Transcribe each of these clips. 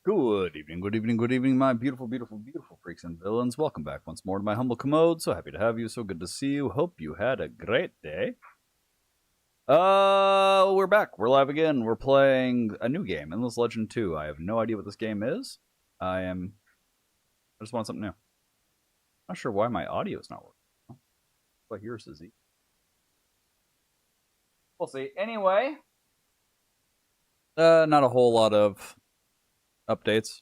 Good evening, good evening, good evening, my beautiful, beautiful, beautiful freaks and villains. Welcome back once more to my humble commode. So happy to have you, so good to see you. Hope you had a great day. We're back. We're live again. We're playing a new game, Endless Legend 2. I have no idea what this game is. I just want something new. Not sure why my audio is not working. But here's Izzy. We'll see. Anyway. Not a whole lot of updates.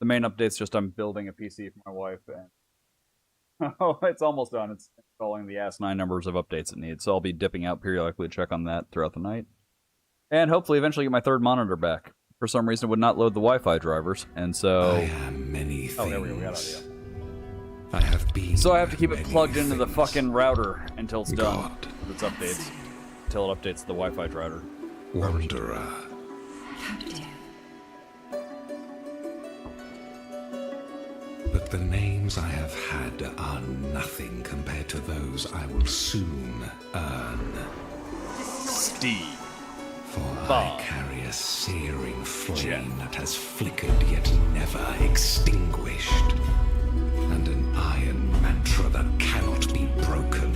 The main update's just I'm building a PC for my wife, and it's almost done. It's installing the asinine numbers of updates it needs, so I'll be dipping out periodically to check on that throughout the night. And hopefully eventually get my third monitor back. For some reason it would not load the Wi-Fi drivers, and so... I am many things. Oh, there we go, we got audio. I have been So I have to keep it plugged into the things. fucking router until it's done. God. With its updates. Until it updates the Wi-Fi driver. Wanderer. But the names I have had are nothing compared to those I will soon earn. Steve. For Bob. I carry a searing flame Jeff. that has flickered yet never extinguished. And an iron mantra that cannot be broken.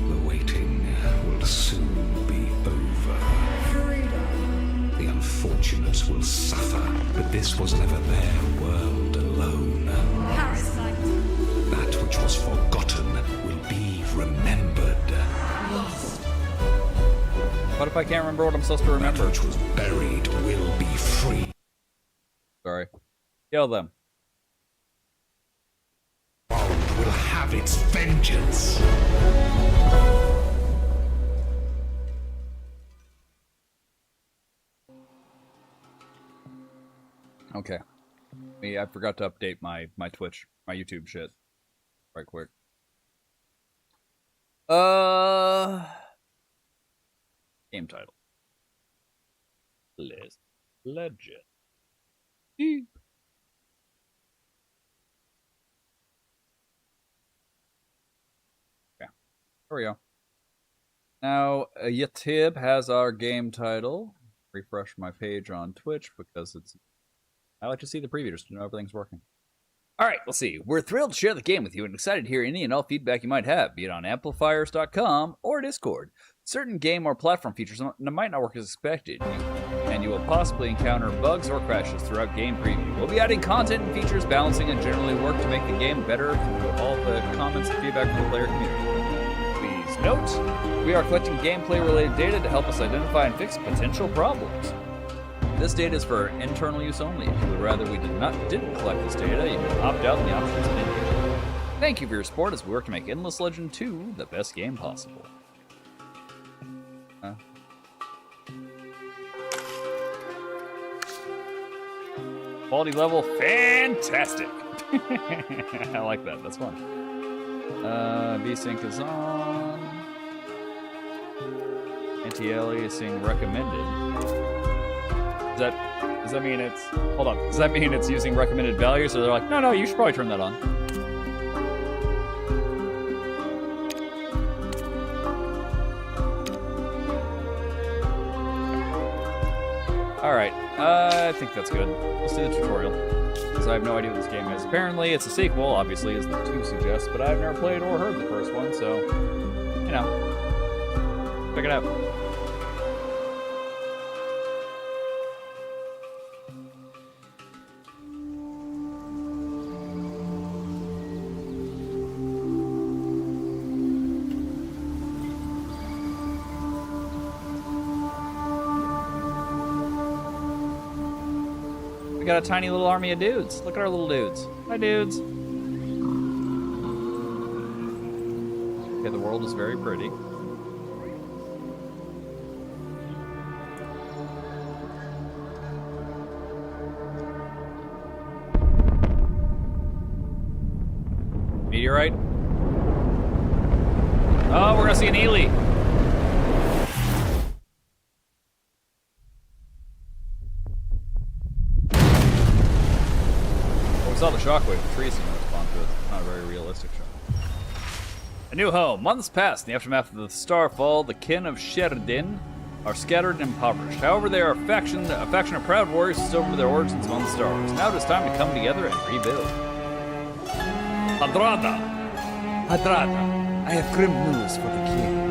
The waiting will soon be over. The unfortunates will suffer, but this was never their world alone. Parasite. That which was forgotten will be remembered. Lost. What if I can't remember what I'm supposed to That remember? which was buried will be free. Sorry. Kill them. World will have its vengeance. Okay. I forgot to update my Twitch, my YouTube shit. Right quick. Game title. Legend. Okay. There we go. Now, YouTube has our game title. Refresh my page on Twitch because I like to see the preview just to know everything's working. Alright, let's see. We're thrilled to share the game with you and excited to hear any and all feedback you might have, be it on amplifiers.com or Discord. Certain game or platform features might not work as expected, and you will possibly encounter bugs or crashes throughout game preview. We'll be adding content and features, balancing and generally work to make the game better through all the comments and feedback from the player community. Please note, we are collecting gameplay-related data to help us identify and fix potential problems. This data is for internal use only. If you would rather we didn't collect this data, you can opt out in the options menu. Thank you for your support as we work to make Endless Legend 2 the best game possible. Quality level, fantastic! I like that, that's fun. VSync is on. Anti-aliasing recommended. Does that mean it's... Hold on. Does that mean it's using recommended values? Or they're like, no, you should probably turn that on. Alright. I think that's good. Let's do the tutorial. Because I have no idea what this game is. Apparently, it's a sequel, obviously, as the 2 suggests, but I've never played or heard the first one, so... You know. Check it out. We got a tiny little army of dudes. Look at our little dudes. Hi, dudes. Okay, the world is very pretty. Meteorite. Oh, we're gonna see an Ely. We saw the shockwave. The trees didn't respond to it. Not a very realistic shot. A new home. Months passed in the aftermath of the Starfall. The kin of Sheridan are scattered and impoverished. However, they are a faction of proud warriors who stood over their origins among the stars. Now it is time to come together and rebuild. Hadrada! I have grim news for the king.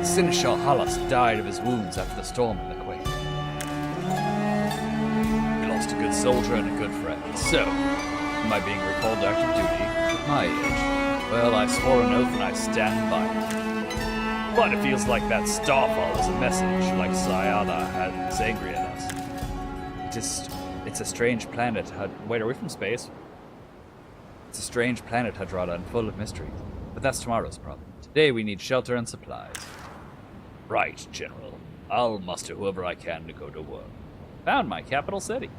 Seneschal Halas died of his wounds after the storm and the quake. We lost a good soldier and a good friend. So, am I being recalled to active duty at my age? Well, I swore an oath and I stand by it. But it feels like that starfall is a message, like Sayada is angry at us. It's a strange planet. Wait, are we from space? It's a strange planet, Hadrada, and full of mystery. But that's tomorrow's problem. Today we need shelter and supplies. Right, General. I'll muster whoever I can to go to work. Found my capital city.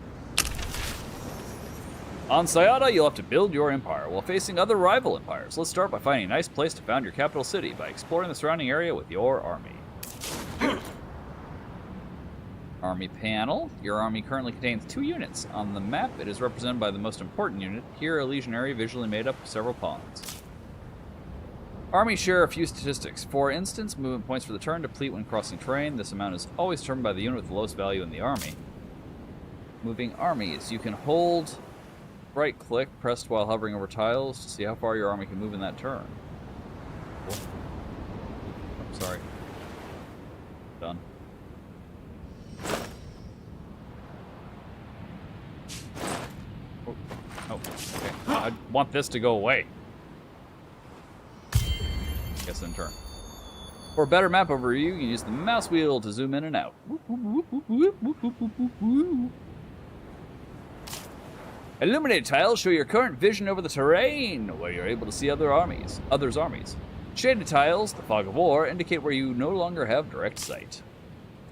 On Sayada, you'll have to build your empire while facing other rival empires. Let's start by finding a nice place to found your capital city by exploring the surrounding area with your army. Army panel. Your army currently contains 2 units. On the map, it is represented by the most important unit, here a legionary visually made up of several pawns. Armies share a few statistics. For instance, movement points for the turn deplete when crossing terrain. This amount is always determined by the unit with the lowest value in the army. Moving armies. You can hold right-click pressed while hovering over tiles to see how far your army can move in that turn. Cool. Oh, sorry. Done. Oh, okay. I want this to go away. Guess in turn. For a better map overview, you can use the mouse wheel to zoom in and out. Illuminated tiles show your current vision over the terrain, where you're able to see others' armies. Shaded tiles, the fog of war, indicate where you no longer have direct sight.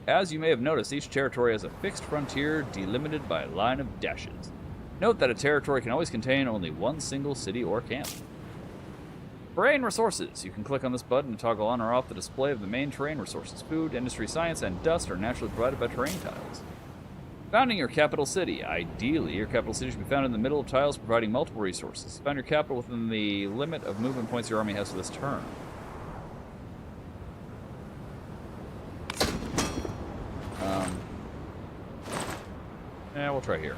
As you may have noticed, each territory has a fixed frontier delimited by a line of dashes. Note that a territory can always contain only one single city or camp. Terrain resources. You can click on this button to toggle on or off the display of the main terrain resources. Food, industry, science, and dust are naturally provided by terrain tiles. Founding your capital city. Ideally, your capital city should be found in the middle of tiles providing multiple resources. Found your capital within the limit of movement points your army has for this turn. Yeah, we'll try here.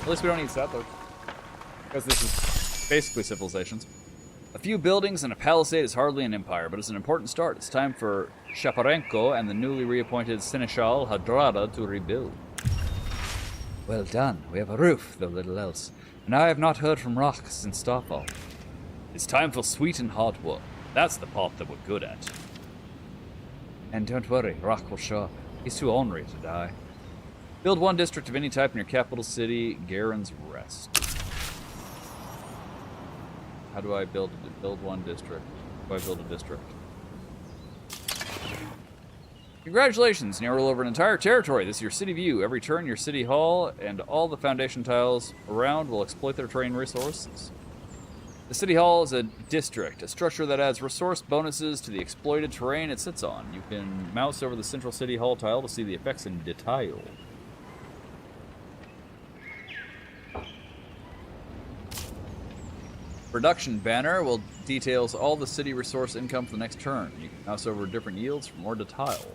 At least we don't need settlers. Because this is basically civilizations. A few buildings and a palisade is hardly an empire, but it's an important start. It's time for Shaparenko and the newly reappointed Seneschal Hadrada to rebuild. Well done. We have a roof, though little else. And I have not heard from Rock since Starfall. It's time for sweet and hard work. That's the part that we're good at. And don't worry, Rock will show up. He's too ornery to die. Build one district of any type in your capital city, Garen's Rest. How do I build one district? How do I build a district? Congratulations! Now roll over an entire territory. This is your city view. Every turn, your city hall and all the foundation tiles around will exploit their terrain resources. The city hall is a district, a structure that adds resource bonuses to the exploited terrain it sits on. You can mouse over the central city hall tile to see the effects in detail. Production banner will details all the city resource income for the next turn. You can mouse over different yields for more detail.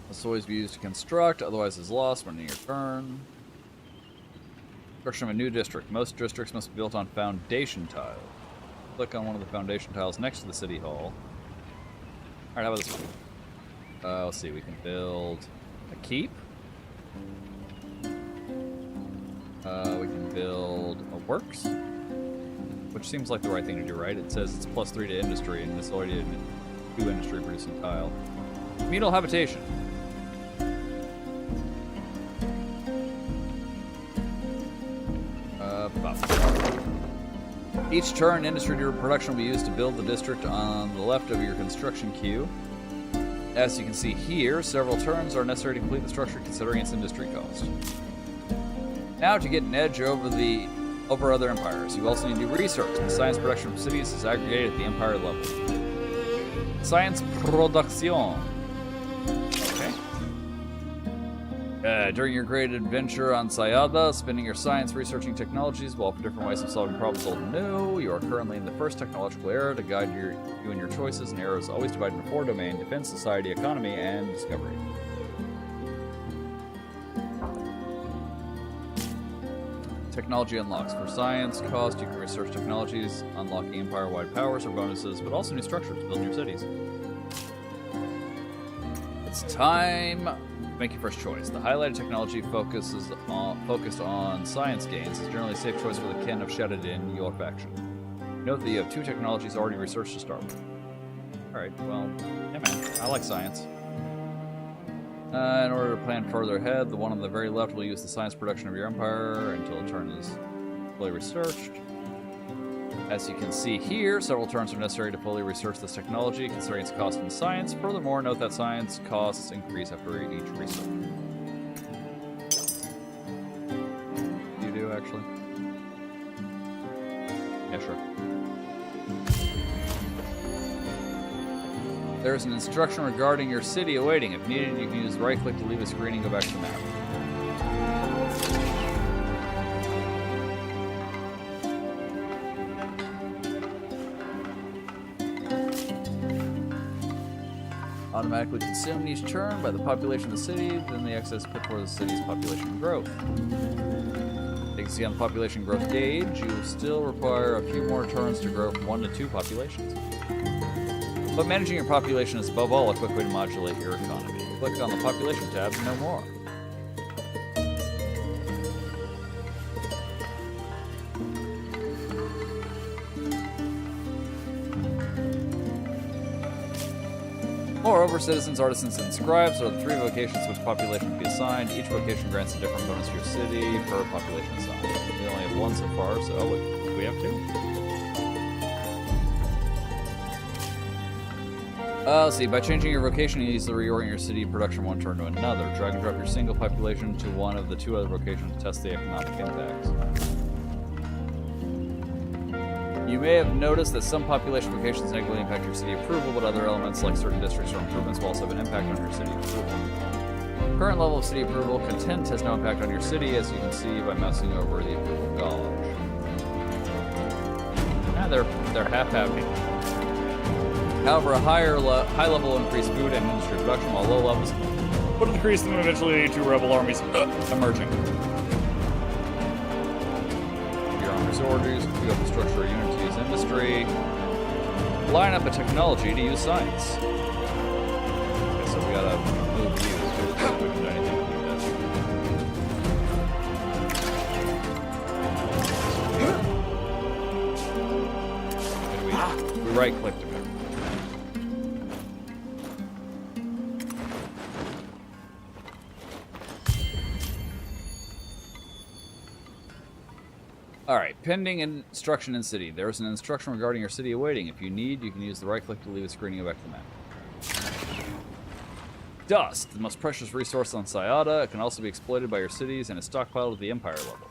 This will always be used to construct, otherwise is lost when in your turn. Construction of a new district. Most districts must be built on foundation tile. Click on one of the foundation tiles next to the city hall. Alright, how about this one? Let's see, we can build a keep. We can build a works, which seems like the right thing to do, right? It says it's +3 to industry, and it's already a 2 industry producing tile. Communal habitation. Each turn, industry production will be used to build the district on the left of your construction queue. As you can see here, several turns are necessary to complete the structure considering its industry cost. Now to get an edge over other empires, you also need to do research. The science production of cities is aggregated at the empire level. Science production. Okay. During your great adventure on Sayada, spending your science researching technologies while for different ways of solving problems old and new, you are currently in the first technological era to guide you in your choices, and era is always divided into 4 domains: defense, society, economy, and discovery. Technology unlocks. For science cost, you can research technologies, unlocking empire-wide powers or bonuses, but also new structures to build new cities. It's time to make your first choice. The highlighted technology focused on science gains is generally a safe choice for the kin of Shadowdin, your faction. Note that you have 2 technologies already researched to start with. Alright, well, yeah man, I like science. In order to plan further ahead, the one on the very left will use the science production of your empire until a turn is fully researched. As you can see here, several turns are necessary to fully research this technology, considering its cost in science. Furthermore, note that science costs increase after each research. You do, actually? Yeah, sure. There is an instruction regarding your city awaiting. If needed, you can use right-click to leave a screen and go back to the map. Automatically consumed each turn by the population of the city, then the excess put towards the city's population growth. As you can see on the population growth gauge, you will still require a few more turns to grow from 1 to 2 populations. But managing your population is above all a quick way to modulate your economy. Click on the population tab to know more. Moreover, citizens, artisans, and scribes are the 3 vocations which population can be assigned. Each vocation grants a different bonus to your city per population assigned. We only have 1 so far, so we have 2. Let's see. By changing your vocation, you easily reorient your city production 1 turn to another. Drag and drop your single population to one of the 2 other vocations to test the economic impacts. You may have noticed that some population vocations negatively impact your city approval, but other elements like certain districts or improvements will also have an impact on your city approval. Current level of city approval, content has no impact on your city, as you can see by mousing over the approval gauge. They're half-happy. However, a high level will increase food and industry production, while low levels would increase them eventually to rebel armies emerging. Your army's orders, you have the structure of unit to use industry. Line up a technology to use science. Okay, so we gotta move you to do anything to do this. We right-clicked him. Alright, pending instruction in city. There is an instruction regarding your city awaiting. If you need, you can use the right click to leave a screen and go back to the map. Dust, the most precious resource on Sayada. It can also be exploited by your cities and is stockpiled at the Empire level.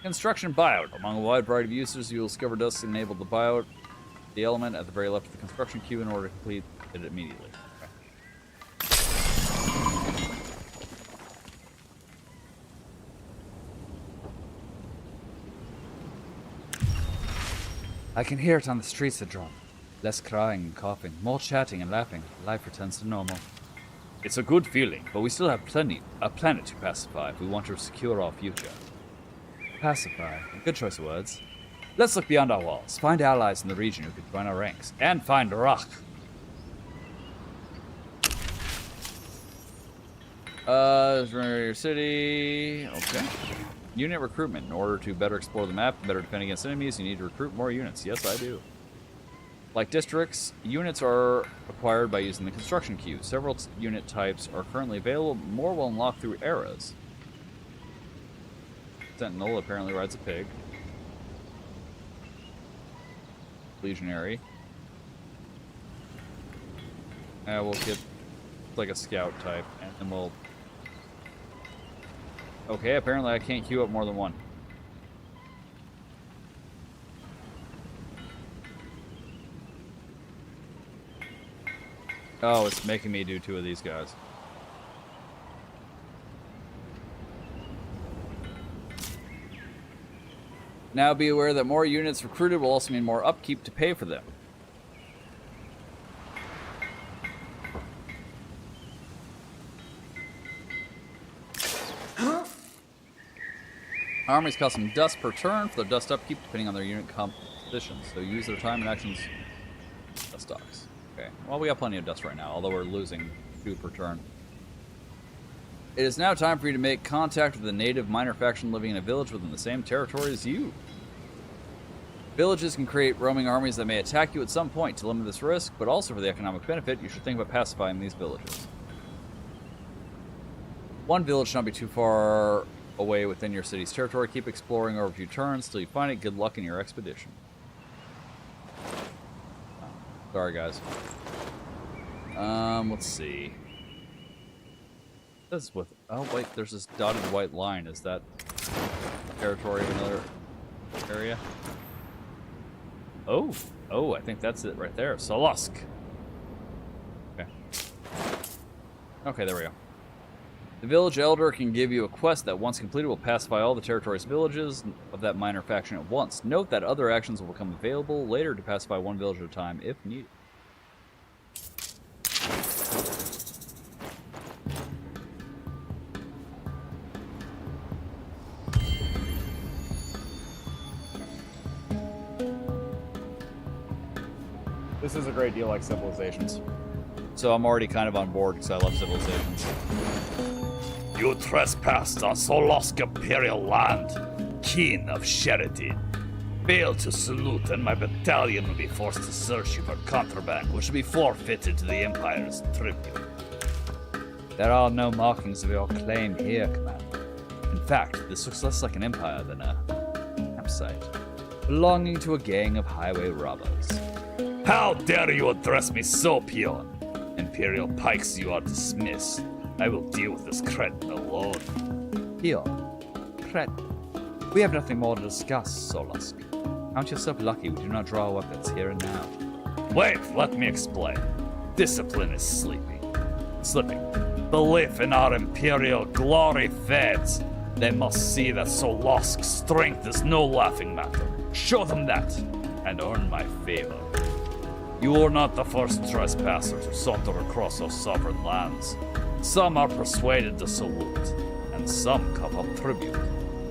Construction buyout. Among a wide variety of uses, you will discover dust to enable the buyout, the element at the very left of the construction queue in order to complete it immediately. I can hear it on the streets, Adron. Less crying and coughing, more chatting and laughing. Life returns to normal. It's a good feeling, but we still have a planet to pacify if we want to secure our future. Pacify. Good choice of words. Let's look beyond our walls. Find allies in the region who could join our ranks. And find Rock. Your city. Okay. Unit recruitment. In order to better explore the map and better defend against enemies, you need to recruit more units. Yes, I do. Like districts, units are acquired by using the construction queue. Several unit types are currently available. More will unlock through eras. Sentinel apparently rides a pig. Legionary. We'll get like a scout type, and then we'll... Okay, apparently I can't queue up more than 1. Oh, it's making me do 2 of these guys. Now be aware that more units recruited will also mean more upkeep to pay for them. Armies cost some dust per turn for their dust upkeep, depending on their unit composition. So use their time and actions. Dust stocks. Okay. Well, we got plenty of dust right now, although we're losing 2 per turn. It is now time for you to make contact with a native minor faction living in a village within the same territory as you. Villages can create roaming armies that may attack you at some point. To limit this risk, but also for the economic benefit, you should think about pacifying these villages. One village should not be too far away within your city's territory. Keep exploring over a few turns till you find it. Good luck in your expedition. Sorry, guys. Let's see. This is with... Oh, wait, there's this dotted white line. Is that territory of another area? Oh, I think that's it right there. Solosk. Okay. Okay, there we go. The village elder can give you a quest that, once completed, will pacify all the territory's villages of that minor faction at once. Note that other actions will become available later to pacify one village at a time if needed. This is a great deal like Civilizations. So I'm already kind of on board because I love Civilizations. You trespassed on Solosk Imperial land, King of Sheridan. Fail to salute and my battalion will be forced to search you for contraband, which will be forfeited to the Empire's tribute. There are no markings of your claim here, Commander. In fact, this looks less like an empire than a campsite, belonging to a gang of highway robbers. How dare you address me so, peon? Imperial pikes, you are dismissed. I will deal with this cretin alone. Peon. Cretin. We have nothing more to discuss, Solosk. Count yourself lucky we do not draw weapons here and now. Wait, let me explain. Discipline is slipping. Belief in our Imperial glory fades. They must see that Solosk's strength is no laughing matter. Show them that, and earn my favor. You are not the first trespasser to saunter across our sovereign lands. Some are persuaded to salute, and some come up tribute.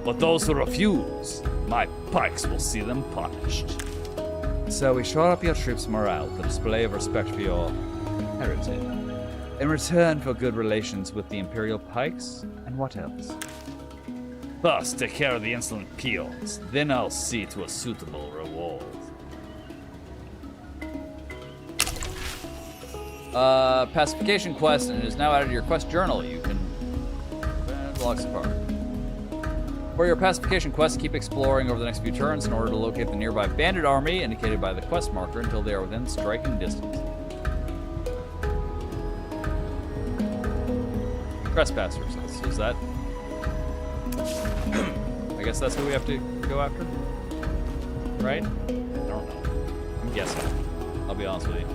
But those who refuse, my pikes will see them punished. So we shore up your troops' morale with a display of respect for your heritage. In return for good relations with the Imperial Pikes, and what else? First, take care of the insolent peons, then I'll see to a suitable reward. Pacification quest, and it is now added to your quest journal. You can log so far. For your pacification quest, keep exploring over the next few turns in order to locate the nearby bandit army indicated by the quest marker until they are within striking distance. Trespassers. Is that? I guess that's who we have to go after? Right? I don't know. I'm guessing. I'll be honest with you.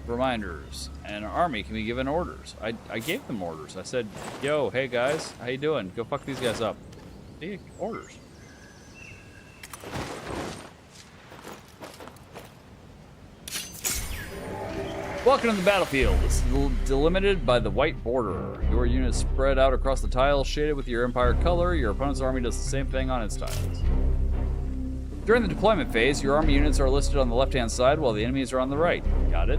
Reminders. An army can be given orders. I gave them orders. I said, yo, hey guys, how you doing? Go fuck these guys up. See, orders. Welcome to the battlefield. This is delimited by the white border. Your unit is spread out across the tiles, shaded with your Empire color. Your opponent's army does the same thing on its tiles. During the deployment phase, your army units are listed on the left-hand side while the enemies are on the right. Got it?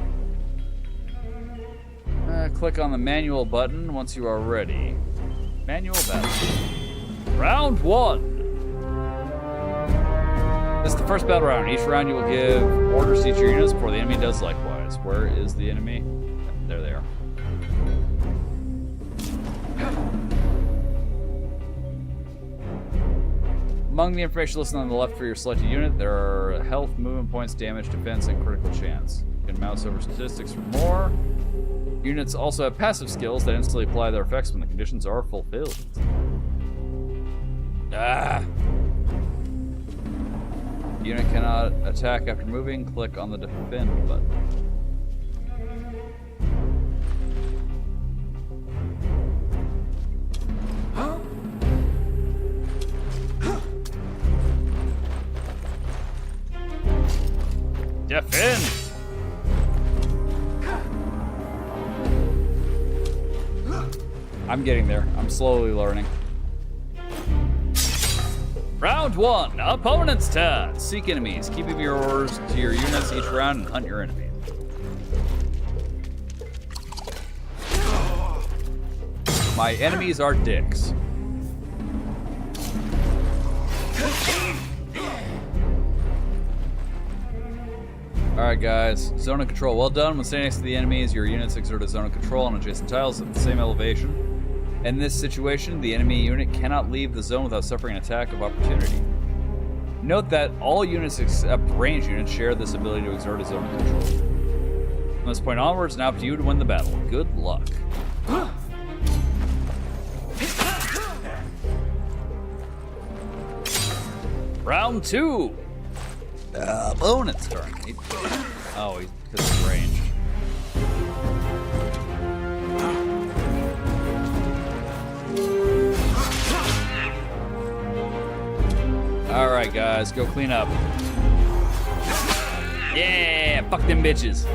Click on the manual button once you are ready. Manual battle. Round 1. This is the first battle round. Each round you will give orders to each of your units before the enemy does likewise. Where is the enemy? There they are. Among the information listed on the left for your selected unit, there are health, movement points, damage, defense, and critical chance. You can mouse over statistics for more. Units also have passive skills that instantly apply their effects when the conditions are fulfilled. Unit cannot attack after moving. Click on the defend button. I'm getting there. I'm slowly learning. Round 1, opponent's turn. Seek enemies. Keep your orders to your units each round and hunt your enemies. My enemies are dicks. Alright guys, zone of control. Well done. When standing next to the enemies, your units exert a zone of control on adjacent tiles at the same elevation. In this situation, the enemy unit cannot leave the zone without suffering an attack of opportunity. Note that all units except range units share this ability to exert a zone of control. From this point onwards, now up to you to win the battle. Good luck. Round 2. Opponent's turn. Oh, he's because he's ranged. Alright, guys, go clean up. Yeah, fuck them bitches.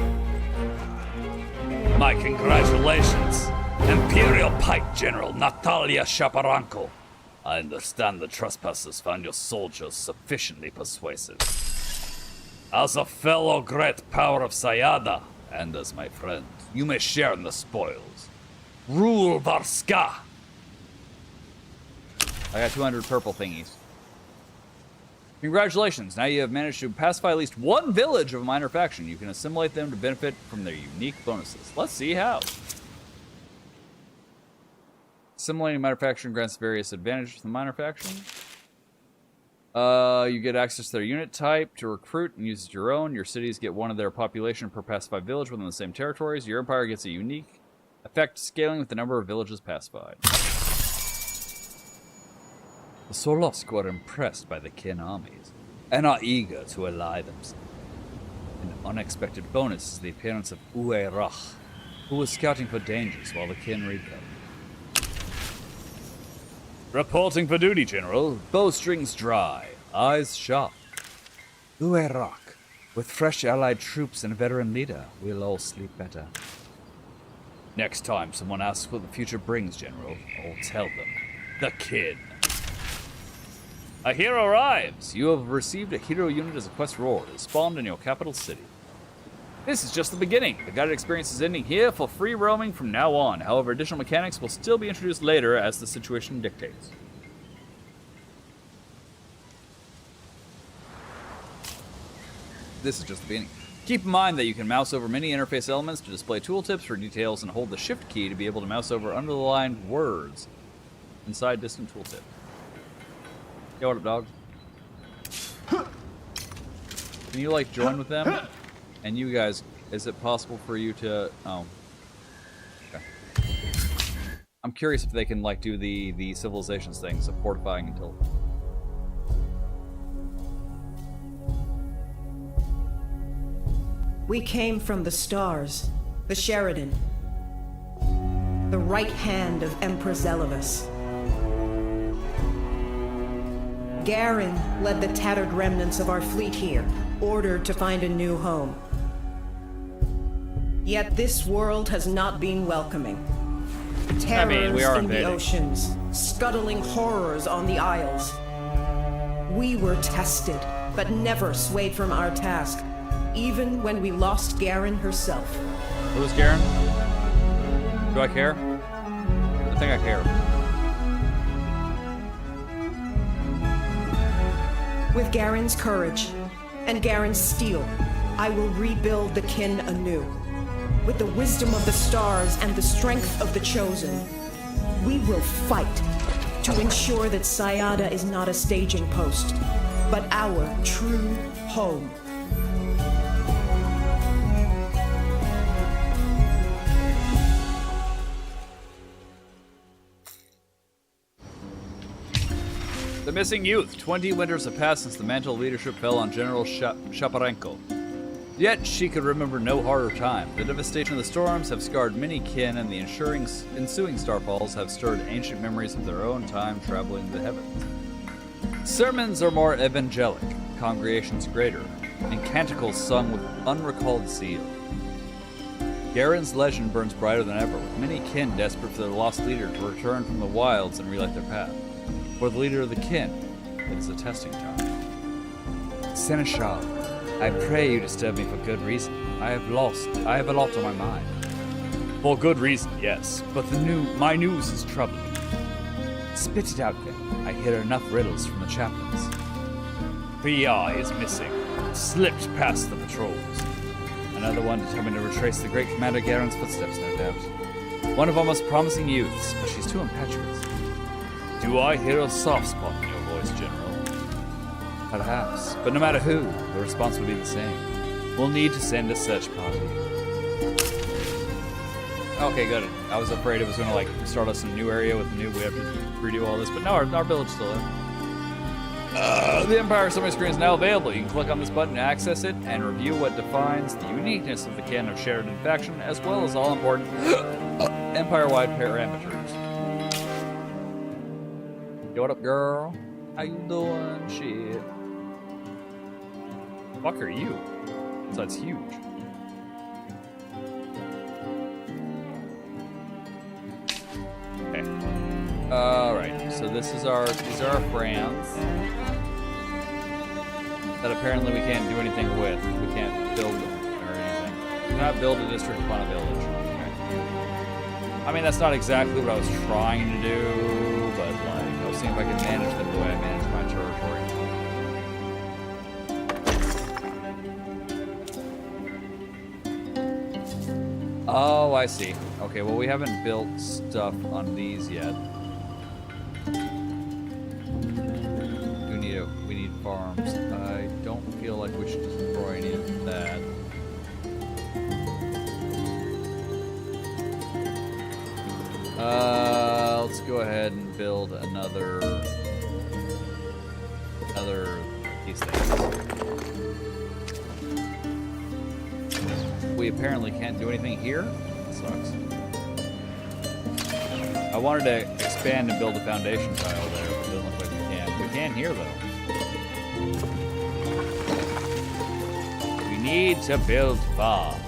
My congratulations, Imperial Pike General Natalia Shaparanko. I understand the trespassers found your soldiers sufficiently persuasive. As a fellow great power of Sayada, and as my friend, you may share in the spoils. Rule Varska! I got 200 purple thingies. Congratulations, now you have managed to pacify at least one village of a minor faction. You can assimilate them to benefit from their unique bonuses. Let's see how. Assimilating a minor faction grants various advantages to the minor faction. You get access to their unit type to recruit and use as your own. Your cities get one of their population per pacified village within the same territories. Your empire gets a unique effect scaling with the number of villages pacified. The Solosk were impressed by the Kin armies and are eager to ally themselves. An unexpected bonus is the appearance of Uwe Rach, who was scouting for dangers while the Kin rebuilt. Reporting for duty, General. Bowstrings dry, eyes sharp. Uwe Rach, with fresh allied troops and a veteran leader, we'll all sleep better. Next time someone asks what the future brings, General, I'll tell them. The Kin. A hero arrives! You have received a hero unit as a quest reward. It spawned in your capital city. This is just the beginning. The guided experience is ending here for free roaming from now on. However, additional mechanics will still be introduced later as the situation dictates. This is just the beginning. Keep in mind that you can mouse over many interface elements to display tooltips for details and hold the shift key to be able to mouse over underlined words inside distant tooltip. Yo, what up, dog? Can you, like, join with them? And you guys, is it possible for you to... Oh. Okay. I'm curious if they can, like, do the civilizations things of fortifying until... We came from the stars, the Sheridan, the right hand of Emperor Zelivus. Garen led the tattered remnants of our fleet here, ordered to find a new home. Yet this world has not been welcoming. Terrors we are in invading. the oceans, scuttling horrors on the isles. We were tested, but never swayed from our task, even when we lost Garen herself. Who's Garen? Do I care? I think I care. With Garen's courage and Garen's steel, I will rebuild the Kin anew. With the wisdom of the stars and the strength of the chosen, we will fight to ensure that Sayada is not a staging post, but our true home. The missing youth. 20 winters have passed since the mantle of leadership fell on General Shaparenko. Yet she could remember no harder time. The devastation of the storms have scarred many kin, and the ensuing starfalls have stirred ancient memories of their own time traveling the heavens. Sermons are more evangelic, congregations greater, and canticles sung with unrecalled zeal. Garen's legend burns brighter than ever, with many kin desperate for their lost leader to return from the wilds and relight their path. For the leader of the kin, it is a testing time. Seneschal, I pray you disturb me for good reason. I have a lot on my mind. For good reason, yes, but my news is troubling. Spit it out then. I hear enough riddles from the chaplains. Priya is missing. Slipped past the patrols. Another one determined to retrace the great Commander Garen's footsteps, no doubt. One of our most promising youths, but she's too impetuous. Do I hear a soft spot in your voice, General? Perhaps, but no matter who, the response will be the same. We'll need to send a search party. Okay, good. I was afraid it was going to, like, start us in a new area with we have to redo all this, but no, our village is still there. The Empire summary screen is now available. You can click on this button to access it and review what defines the uniqueness of the canon of Sheridan faction, as well as all important Empire-wide parameters. Yo, what up, girl? How you doing? Shit. Fuck are you? That's huge. Okay. Alright, so these are our friends that apparently we can't do anything with. We can't build them or anything. We cannot build a district upon a village. Okay. I mean, that's not exactly what I was trying to do, but like, I was seeing if I could manage them the way I manage my territory. Oh, I see. Okay, well, we haven't built stuff on these yet. We need farms. I don't feel like we should destroy any of that. Let's go ahead and build another these things. We apparently can't do anything here. That sucks. I wanted to expand and build a foundation tile there, but it doesn't look like we can. We can here, though. We need to build farms.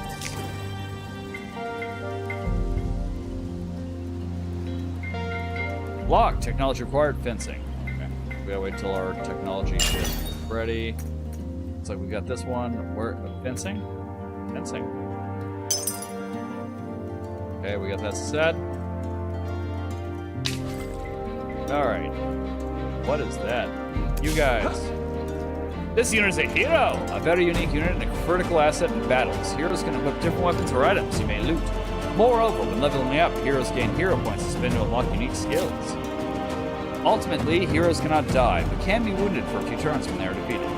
Lock. Technology required. Fencing. Okay. We gotta wait till our technology is ready. Looks like we got this one. Where? Fencing? Fencing. Okay, we got that set. Alright. What is that? You guys. This unit is a hero! A very unique unit and a critical asset in battles. Heroes can equip different weapons or items you may loot. Moreover, when leveling up, heroes gain hero points to spend to unlock unique skills. Ultimately, heroes cannot die, but can be wounded for a few turns when they are defeated.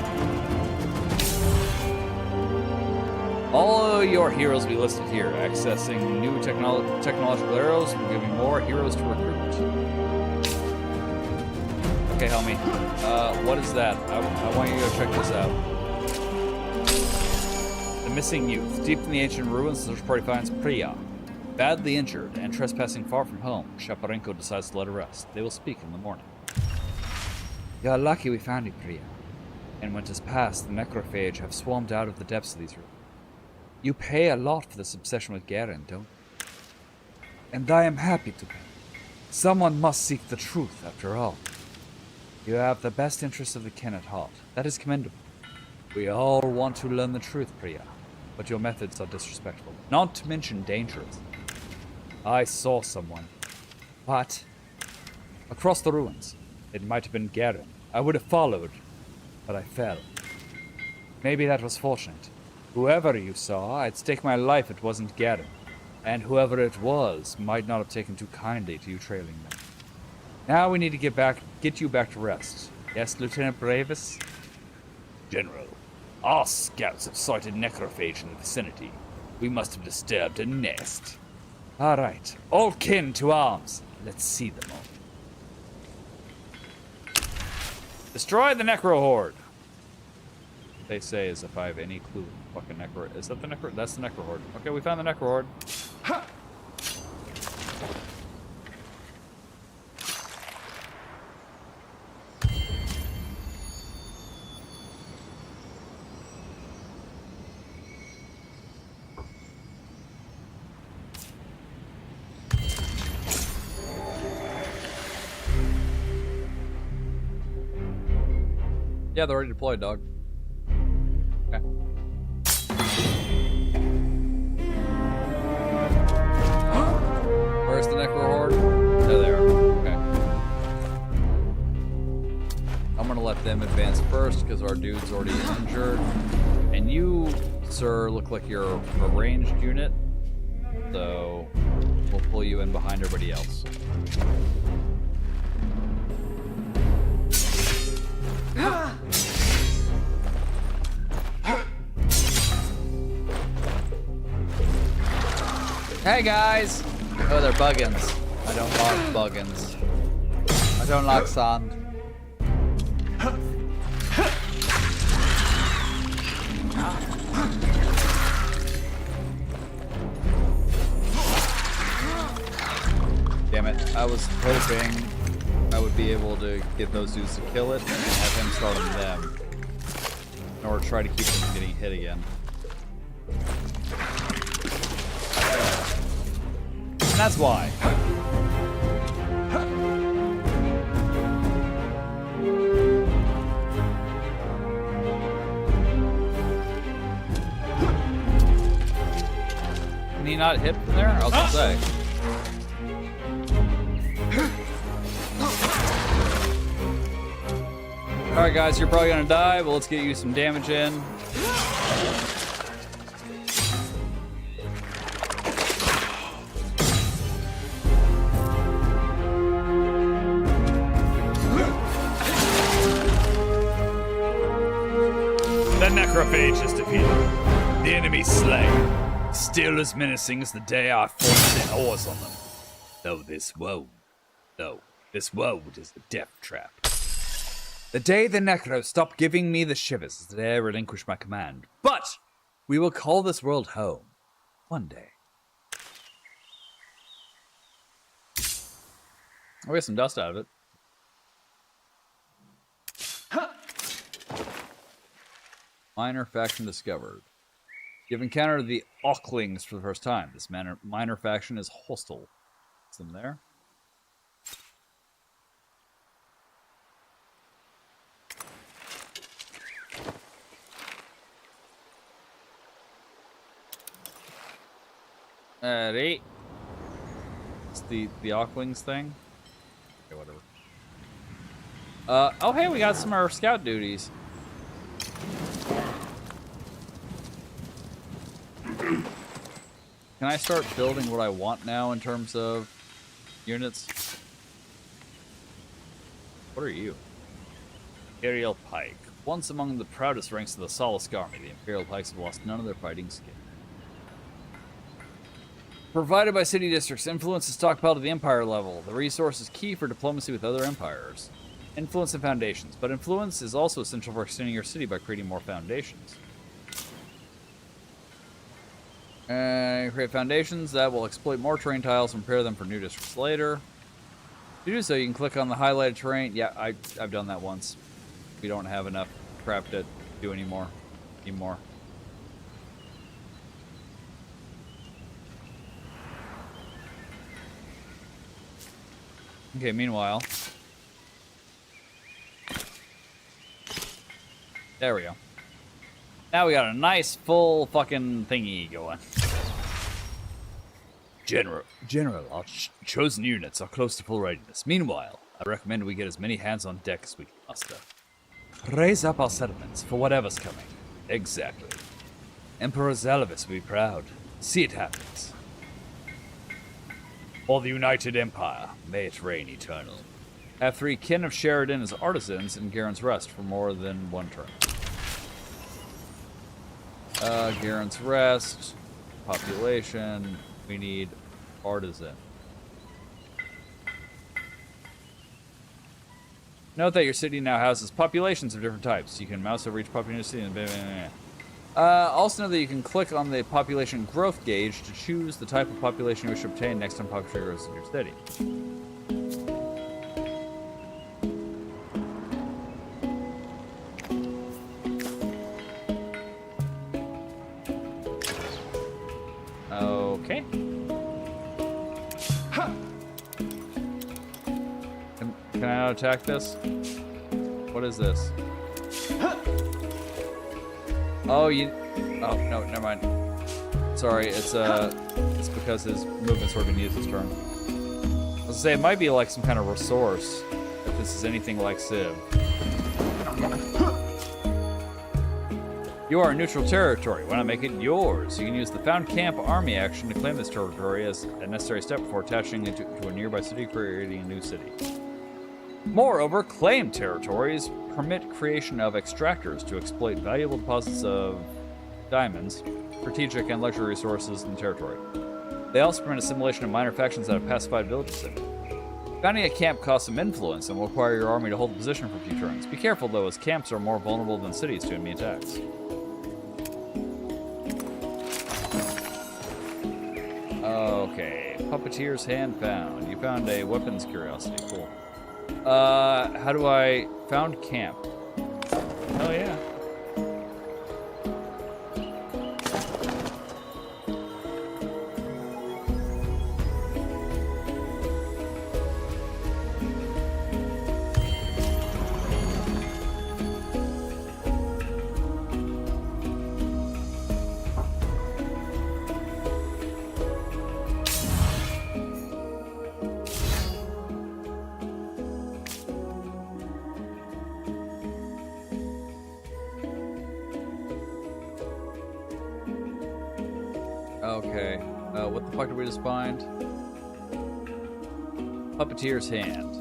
All your heroes will be listed here. Accessing new technological arrows will give you more heroes to recruit. Okay, Helmy. What is that? I want you to go check this out. The missing youth. Deep in the ancient ruins, the search party finds Priya. Badly injured and trespassing far from home, Shaparenko decides to let her rest. They will speak in the morning. You're lucky we found you, Priya. In winters past, the necrophage have swarmed out of the depths of these ruins. You pay a lot for this obsession with Garen, don't you? And I am happy to pay. Someone must seek the truth, after all. You have the best interests of the kin at heart. That is commendable. We all want to learn the truth, Priya, but your methods are disrespectful, not to mention dangerous. I saw someone, but across the ruins. It might have been Garen. I would have followed, but I fell. Maybe that was fortunate. Whoever you saw, I'd stake my life it wasn't Garen. And whoever it was might not have taken too kindly to you trailing them. Now we need to get you back to rest. Yes, Lieutenant Bravis? General, our scouts have sighted necrophage in the vicinity. We must have disturbed a nest. All right, all kin to arms. Let's see them all. Destroy the necro horde. They say as if I have any clue. Fucking necro. Is that the necro? That's the necro horde. Okay, we found the necro horde. Yeah, they're already deployed, dog. Okay. Where's the Necro Horde? There they are. Okay. I'm gonna let them advance first because our dude's already injured. And you, sir, look like you're a ranged unit. So we'll pull you in behind everybody else. Hey guys! Oh, they're buggins. I don't like buggins. I don't like sand. Damn it. I was hoping I would be able to get those dudes to kill it and have him start on them. Or try to keep them from getting hit again. And that's why. Can he not hit from there? I was gonna say. Alright guys, you're probably gonna die, but let's get you some damage in. The necrophage is defeated. The enemy slain. Still as menacing as the day I forced in oars on them. Though this woe is a death trap. The day the Necros stop giving me the shivers is the day I relinquish my command. But we will call this world home. One day. I'll get some dust out of it. Minor faction discovered. You've encountered the Auklings for the first time. This minor faction is hostile. Is them there? Alright. It's the Auklings thing. Okay, whatever. Oh hey, we got some of our scout duties. Can I start building what I want now in terms of units? What are you? Imperial Pike. Once among the proudest ranks of the Salisk army, the Imperial Pikes have lost none of their fighting skill. Provided by city districts, influence is stockpiled at the empire level. The resource is key for diplomacy with other empires. Influence and foundations, but influence is also essential for extending your city by creating more foundations. Create foundations that will exploit more terrain tiles and prepare them for new districts later. To do so, you can click on the highlighted terrain. Yeah, I've done that once. We don't have enough crap to do anymore. Okay, meanwhile. There we go. Now we got a nice full fucking thingy going. General, our chosen units are close to full readiness. Meanwhile, I recommend we get as many hands on deck as we can muster. Raise up our settlements for whatever's coming. Exactly. Emperor Zalavis will be proud. See it happens. For the United Empire, may it reign eternal. Have 3 kin of Sheridan as artisans in Garen's Rest for more than 1 turn. Garen's Rest, population, we need artisan. Note that your city now houses populations of different types. You can mouse over each population and blah, blah, blah. Also know that you can click on the population growth gauge to choose the type of population you wish to obtain next time population grows in your city. Okay. Can I not attack this? What is this? Oh, oh, no, never mind. Sorry, it's because his movement's already been used this turn. I was gonna say, it might be like some kind of resource, if this is anything like Civ. You are in neutral territory. Why not make it yours? You can use the Found Camp Army action to claim this territory as a necessary step before attaching it to a nearby city, creating a new city. Moreover, claimed territories permit creation of extractors to exploit valuable deposits of diamonds, strategic and luxury resources in the territory. They also permit assimilation of minor factions out of pacified villages. Founding a camp costs some influence and will require your army to hold a position for a few turns. Be careful though, as camps are more vulnerable than cities to enemy attacks. Okay, Puppeteer's Hand found. You found a weapons curiosity. Cool. How do I found camp? Oh yeah. Okay, what the fuck did we just find? Puppeteer's Hand.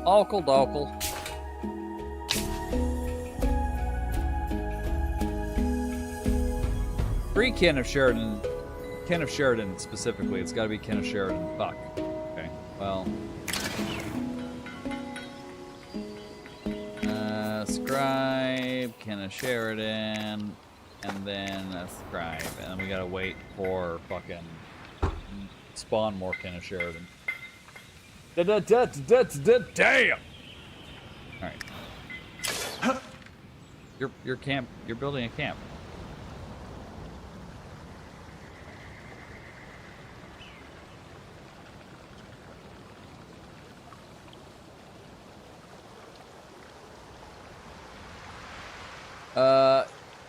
Alkle Dalkle. Free Ken of Sheridan. Ken of Sheridan specifically. It's gotta be Ken of Sheridan. Fuck. Okay, well. Scribe, Ken of Sheridan, and then a scribe. And then we gotta wait for fucking spawn more Ken of Sheridan. Damn! Alright. Your camp, you're building a camp.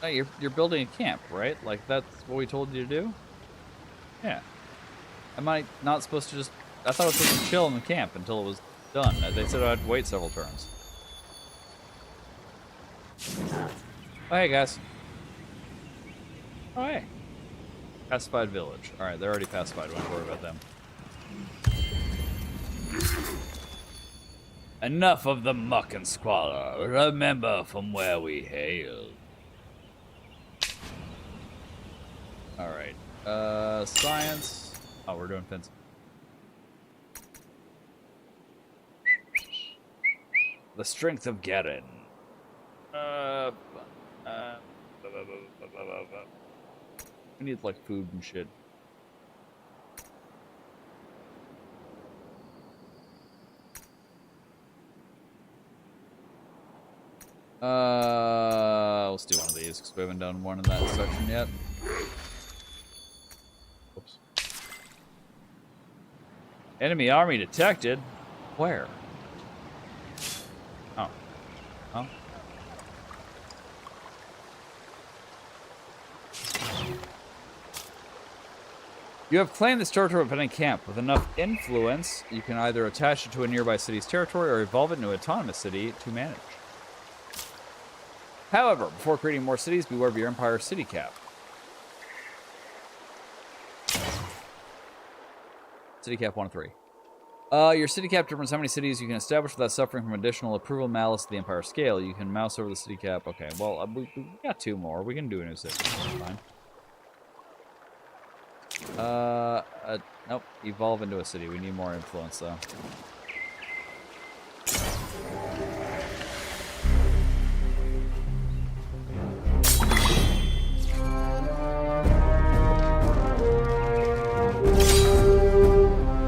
No, you're building a camp, right? Like, that's what we told you to do? Yeah. Am I not supposed to just... I thought I was supposed to chill in the camp until it was done. They said I had to wait several turns. Oh, hey, guys. Oh, hey. Pacified village. Alright, they're already pacified. Don't worry about them. Enough of the muck and squalor. Remember from where we hail. Alright. Science. Oh, we're doing fencing. The strength of Garen. We need, like, food and shit. Let's do one of these, because we haven't done one in that section yet. Oops. Enemy army detected. Where? Oh. Oh. You have claimed this territory of any camp. With enough influence, you can either attach it to a nearby city's territory or evolve it into an autonomous city to manage. However, before creating more cities, beware of your Empire's city cap. City cap 1 of 3. Your city cap determines how many cities you can establish without suffering from additional approval malice of the Empire scale. You can mouse over the city cap. Okay, well, we got 2 more. We can do a new city. That's fine. Nope. Evolve into a city. We need more influence, though.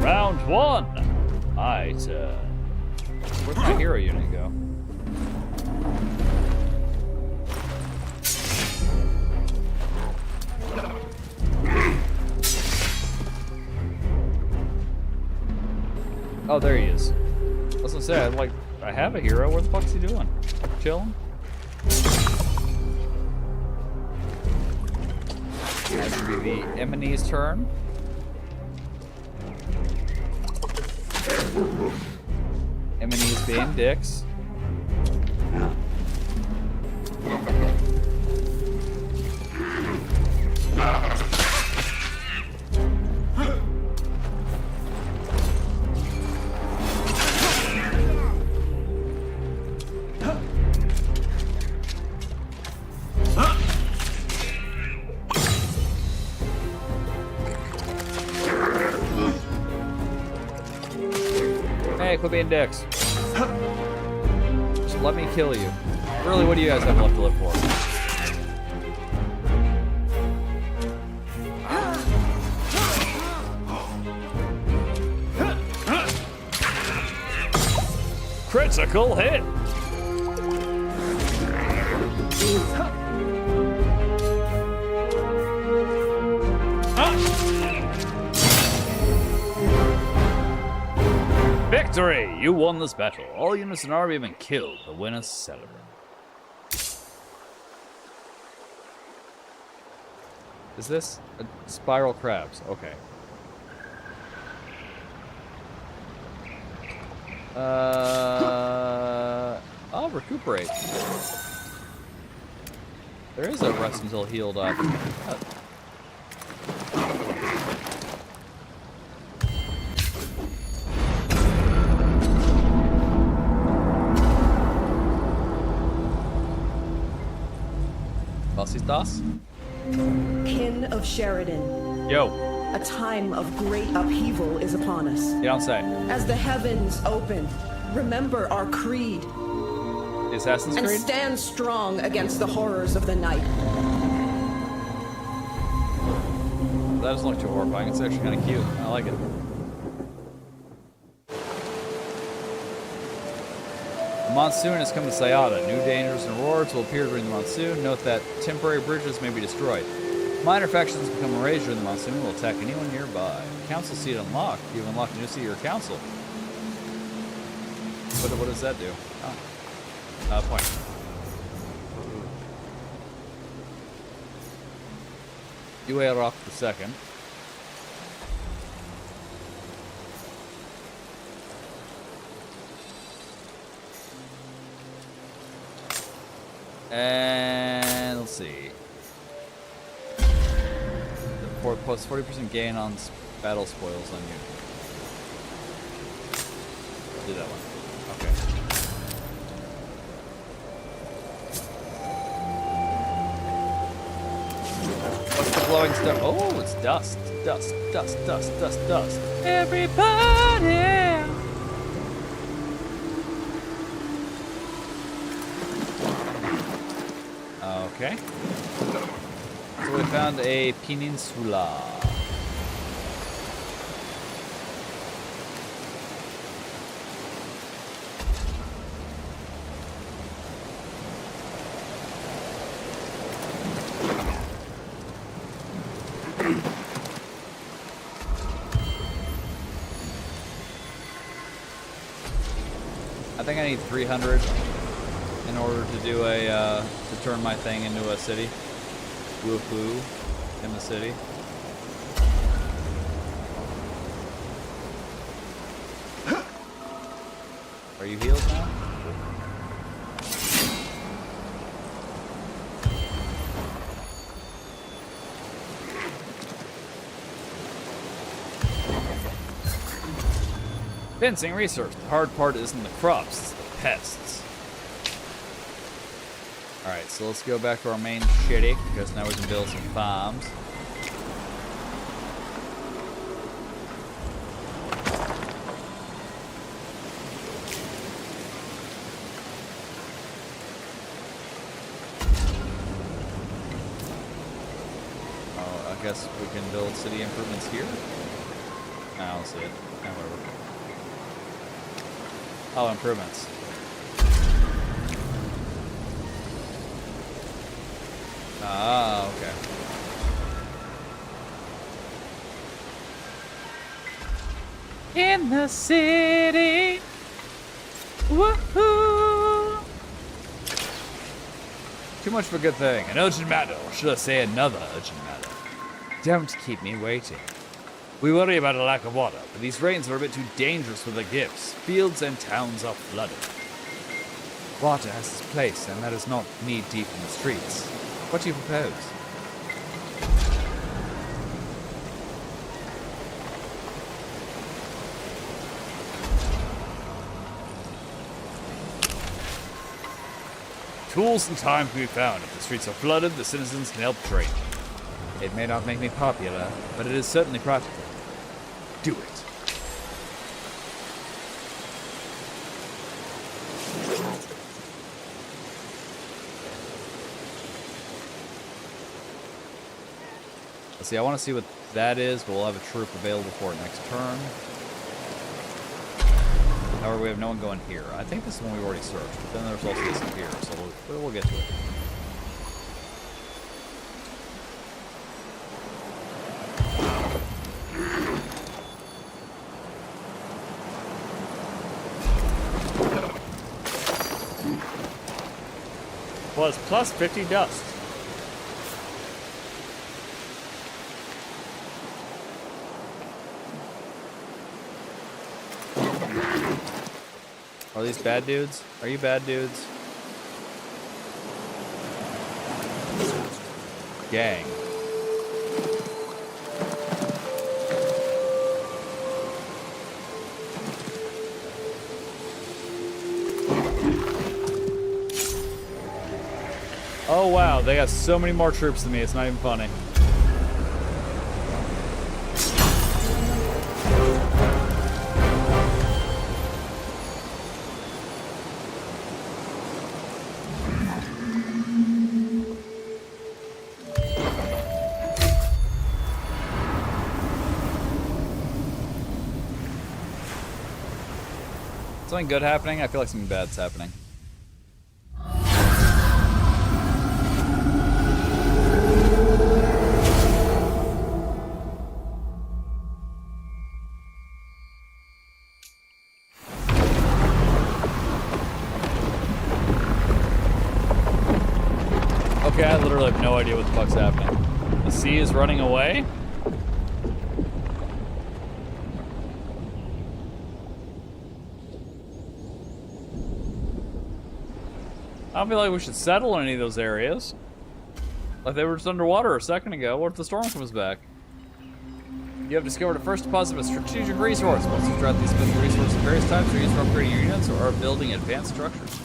Round 1. My turn. Where'd my hero unit go? Oh, there he is. I was gonna say, I have a hero. Where the fuck's he doing? Chilling? That should be the Eminee's turn. Eminee's being dicks. Hey, quit being dicks. Just let me kill you. Really, what do you guys have left to live for? Critical hit! Victory! You won this battle. All units in the army have been killed. The winners celebrate. Is this a spiral crabs? Okay. I'll recuperate. There is a rest until healed up. Was ist das? Kin of Sheridan, Yo, a time of great upheaval is upon us. you don't say. As the heavens open, remember our creed The Assassin's and Creed? stand strong against the horrors of the night. That doesn't look too horrifying. It's actually kind of cute. I like it. The monsoon has come to Sayada. New dangers and rewards will appear during the monsoon. Note that temporary bridges may be destroyed. Minor factions become enraged during the monsoon and will attack anyone nearby. Council seat unlocked. You've unlocked a new seat of your council. What does that do? Oh. Point. UA Rock the second. And let's see. Plus 40% gain on battle spoils on you. Do that one. Okay. What's the glowing stuff? Oh, it's dust. Dust, dust, dust, dust, dust. Everybody! Okay. So we found a peninsula. I think I need 300 in order to do a to turn my thing into a city. Woohoo in the city. Are you healed now? Fencing research. The hard part isn't the crops, it's the pests. Alright, so let's go back to our main shitty, because now we can build some farms. Oh, I guess we can build city improvements here? I don't see it. No, whatever. Oh, improvements. Ah, okay. in the city. Woohoo! Too much of a good thing. An urgent matter, or should I say another urgent matter? Don't keep me waiting. We worry about a lack of water, but these rains are a bit too dangerous for the gifts. Fields and towns are flooded. Water has its place, and that is not knee-deep in the streets. What do you propose? Tools and time can be found. If the streets are flooded, the citizens can help drain them. It may not make me popular, but it is certainly practical. Do it. Let's see, I want to see what that is, but we'll have a troop available for it next turn. However, we have no one going here. I think this is one we've already searched, but then there's also this up here, so we'll get to it. Was plus 50 dust. Are these bad dudes? Are you bad dudes? Gang. Oh wow, they got so many more troops than me, it's not even funny. Something good happening? I feel like something bad's happening. Okay, I literally have no idea what the fuck's happening. The sea is running away? I don't feel like we should settle in any of those areas. Like they were just underwater a second ago. What if the storm comes back? You have discovered a first deposit of a strategic resource. Once you drop these resources at various times, are used for upgrading your units or building advanced structures.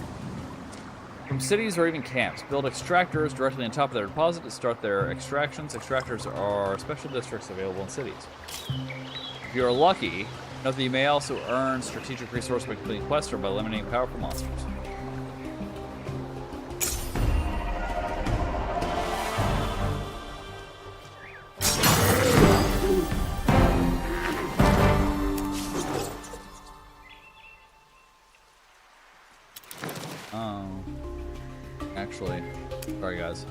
From cities or even camps, build extractors directly on top of their deposit to start their extractions. Extractors are special districts available in cities. If you are lucky, note that you may also earn strategic resource by completing quests or by eliminating powerful monsters. Actually, sorry guys.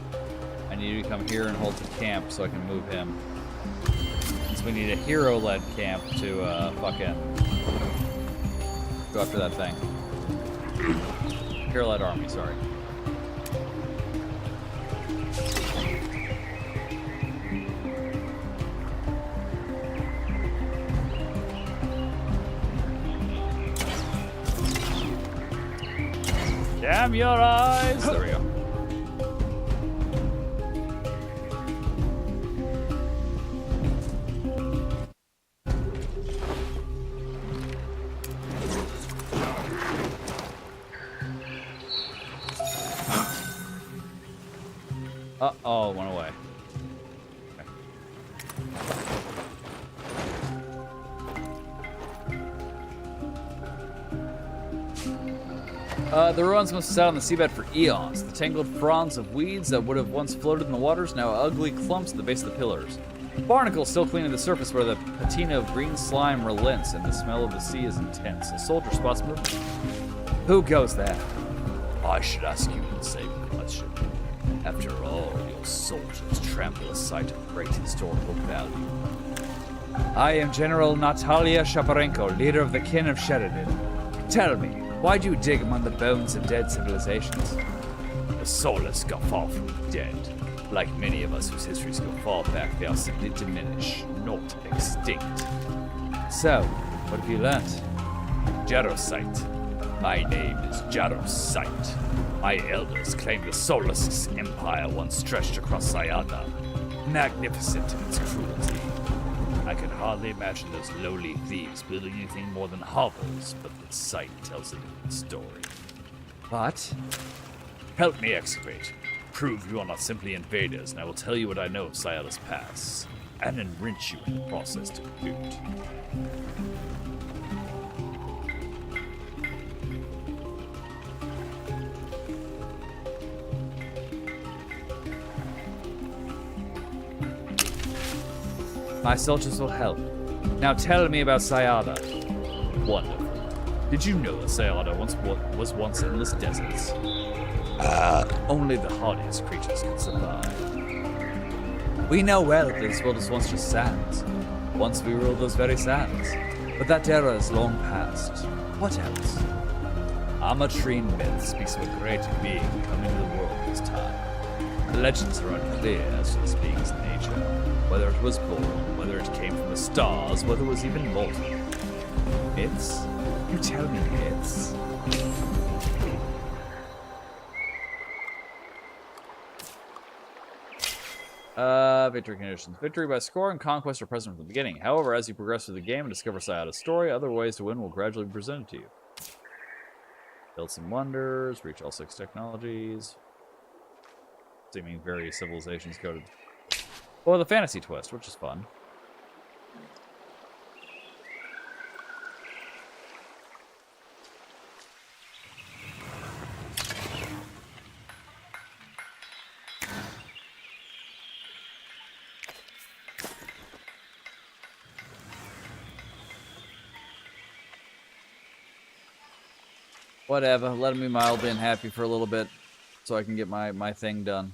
I need you to come here and hold the camp so I can move him. Since we need a hero-led camp to fucking go after that thing. Hero-led army, sorry. Damn your eyes! There we go. Uh-oh, it went away. The ruins must have sat on the seabed for eons. The tangled fronds of weeds that would have once floated in the waters now ugly clumps at the base of the pillars. Barnacles still cleaning the surface where the patina of green slime relents and the smell of the sea is intense. A soldier spots movement. Who goes there? I should ask you the same question. After all, your soldiers trample a site of great historical value. I am General Natalia Shaparenko, leader of the kin of Sheridan. Tell me, why do you dig among the bones of dead civilizations? The soulless go far from the dead. Like many of us whose histories go far back, they are simply diminished, not extinct. So, what have you learnt? Jarosite. My name is Jarosite. My elders claimed the soulless empire once stretched across Sayada, magnificent in its cruelty. I can hardly imagine those lowly thieves building anything more than hovels, but the site tells a different story. But help me excavate. Prove you are not simply invaders, and I will tell you what I know of Sayada's past, and enrich you in the process to boot. My soldiers will help. Now tell me about Sayada. Wonderful. Did you know that Sayada was once endless deserts? Only the hardiest creatures can survive. We know well that this world was once just sands. Once we ruled those very sands. But that era is long past. What else? Ametrine myth speaks of a great being coming to the world this time. The legends are unclear as to this being's nature. Whether it was born, whether it came from the stars, whether it was even mortal. Myths? You tell me myths. Victory conditions. Victory by score and conquest are present from the beginning. However, as you progress through the game and discover Sayada's story, other ways to win will gradually be presented to you. Build some wonders, reach all 6 technologies. Seeming various civilizations coded. Or the fantasy twist, which is fun. Whatever, let me mildly unhappy for a little bit so I can get my thing done.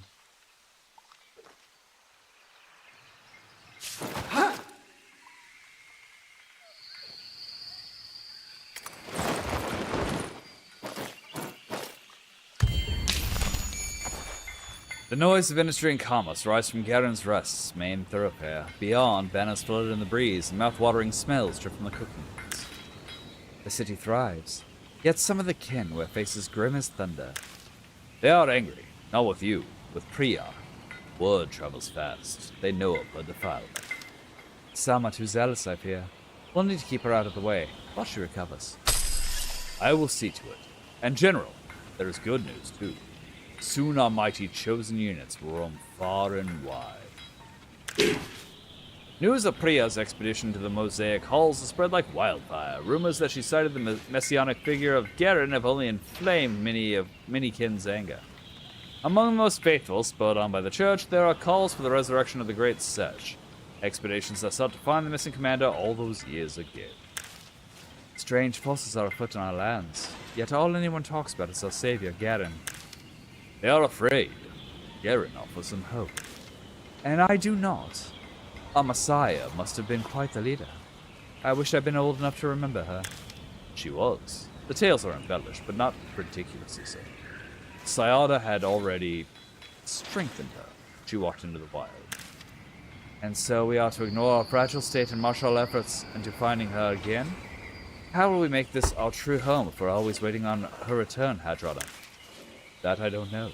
The noise of industry and commerce rise from Garen's Rest's main thoroughfare. Beyond, banners floated in the breeze, and mouth-watering smells drip from the cooking pits. The city thrives, yet some of the kin wear faces grim as thunder. They are angry, not with you, with Priya. Word travels fast. They know of her defilement. Sama too zealous, I fear. We'll need to keep her out of the way, while she recovers. I will see to it. And General, there is good news, too. Soon our mighty chosen units will roam far and wide. News of Priya's expedition to the Mosaic Halls has spread like wildfire. Rumors that she cited the messianic figure of Garen have only inflamed many kin's anger. Among the most faithful, spurred on by the church, there are calls for the resurrection of the Great Search. Expeditions that sought to find the missing commander all those years ago. Strange forces are afoot in our lands, yet all anyone talks about is our savior, Garen. They are afraid. Garen offers them hope. And I do not. Our Messiah must have been quite the leader. I wish I'd been old enough to remember her. She was. The tales are embellished, but not ridiculously so. Sayada had already strengthened her. She walked into the wild. And so we are to ignore our fragile state and march our efforts into finding her again? How will we make this our true home if we're always waiting on her return, Hadrada? That I don't know.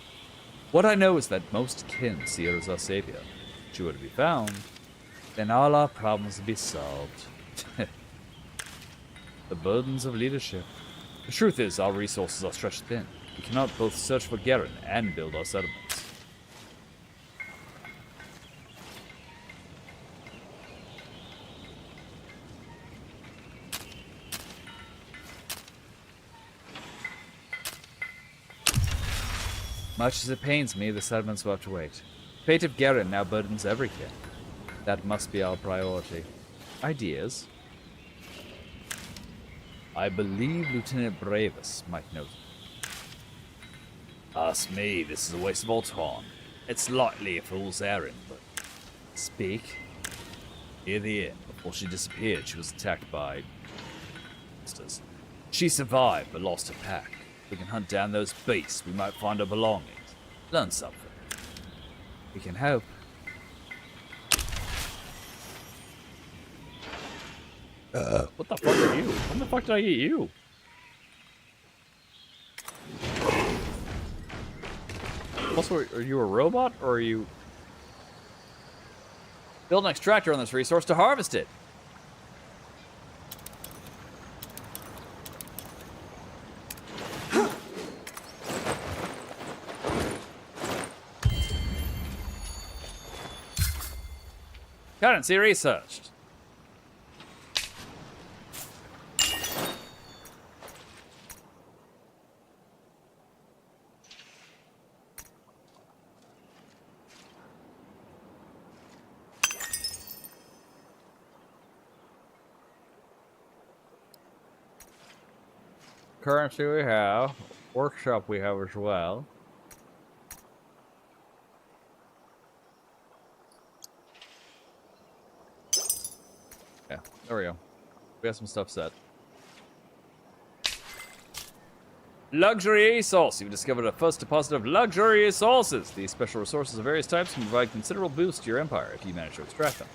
What I know is that most kin see her as our savior. If she were to be found, then all our problems would be solved. The burdens of leadership. The truth is, our resources are stretched thin. We cannot both search for Garen and build our settlements. Much as it pains me, the settlements will have to wait. Fate of Garen now burdens every kin. That must be our priority. Ideas? I believe Lieutenant Bravus might know. Ask me, this is a waste of all time. It's likely a fool's errand, but... Speak. Near the end, before she disappeared, she was attacked by monsters. She survived, but lost her pack. If we can hunt down those beasts, we might find her belongings. Learn something. We can hope. What the fuck are you? When the fuck did I eat you? Also, are you a robot, or are you... Build an extractor on this resource to harvest it. Currency researched. Currency we have. Workshop we have as well. Yeah, there we go. We got some stuff set. Luxury resource. You've discovered a first deposit of luxury resources. These special resources of various types can provide considerable boost to your empire if you manage to extract them.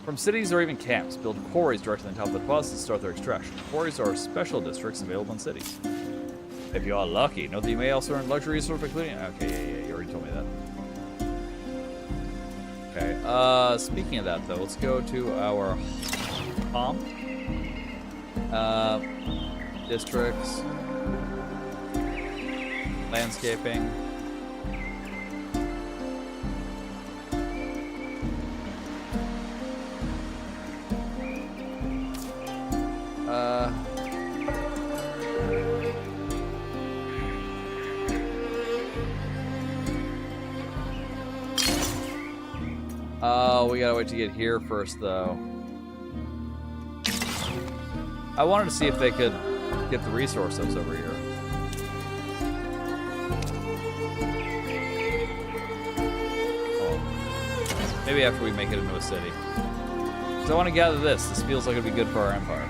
From cities or even camps, build quarries directly on top of the deposits and start their extraction. Quarries are special districts available in cities. If you are lucky, note that you may also earn luxury resources, including... Okay, yeah, you already told me that. Okay, speaking of that, though, let's go to our districts, landscaping. Oh, we gotta wait to get here first, though. I wanted to see if they could get the resources over here. Oh. Maybe after we make it into a city. Because I want to gather this. This feels like it'd be good for our empire.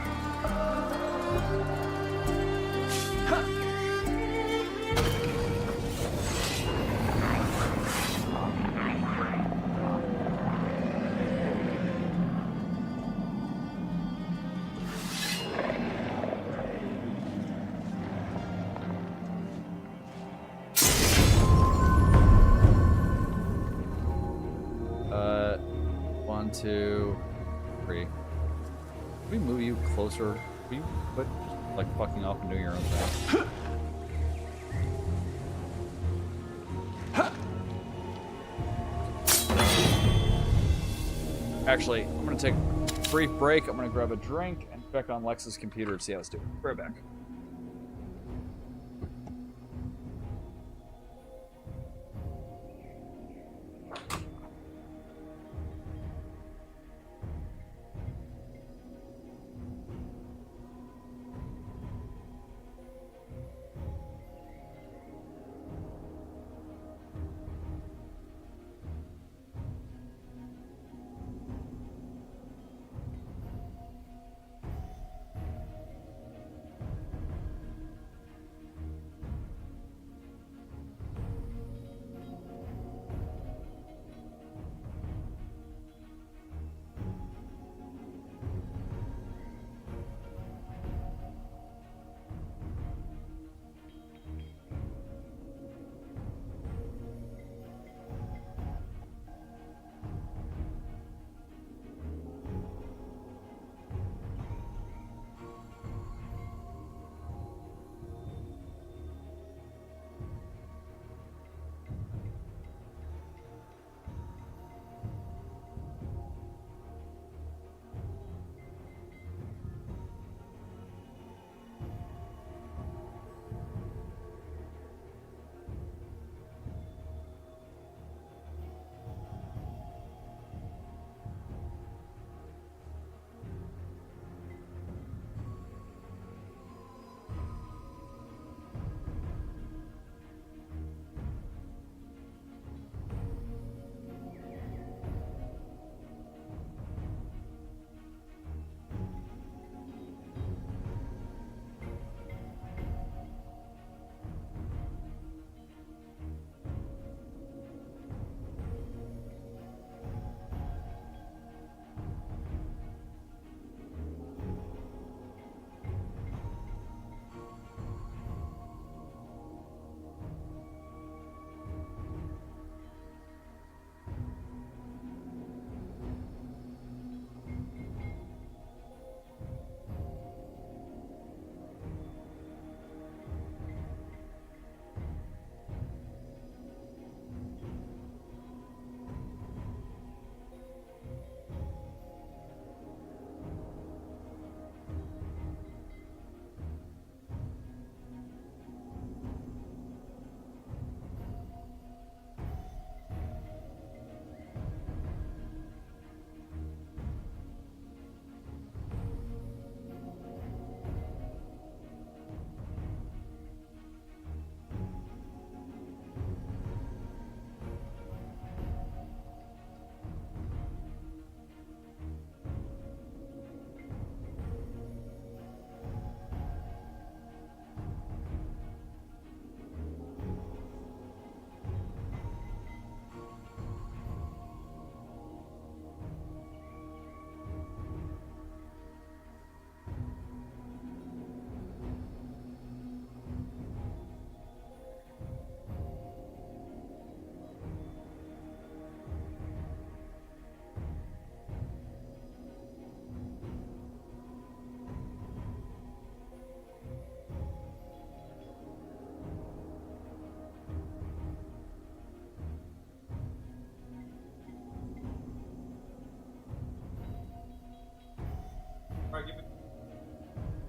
One, two, three. Can we move you closer? Will you quit like fucking off and doing your own thing? Actually, I'm gonna take a brief break. I'm gonna grab a drink and check on Lex's computer to see how it's doing. Be right back.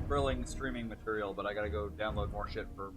thrilling streaming material, but I gotta go download more shit for.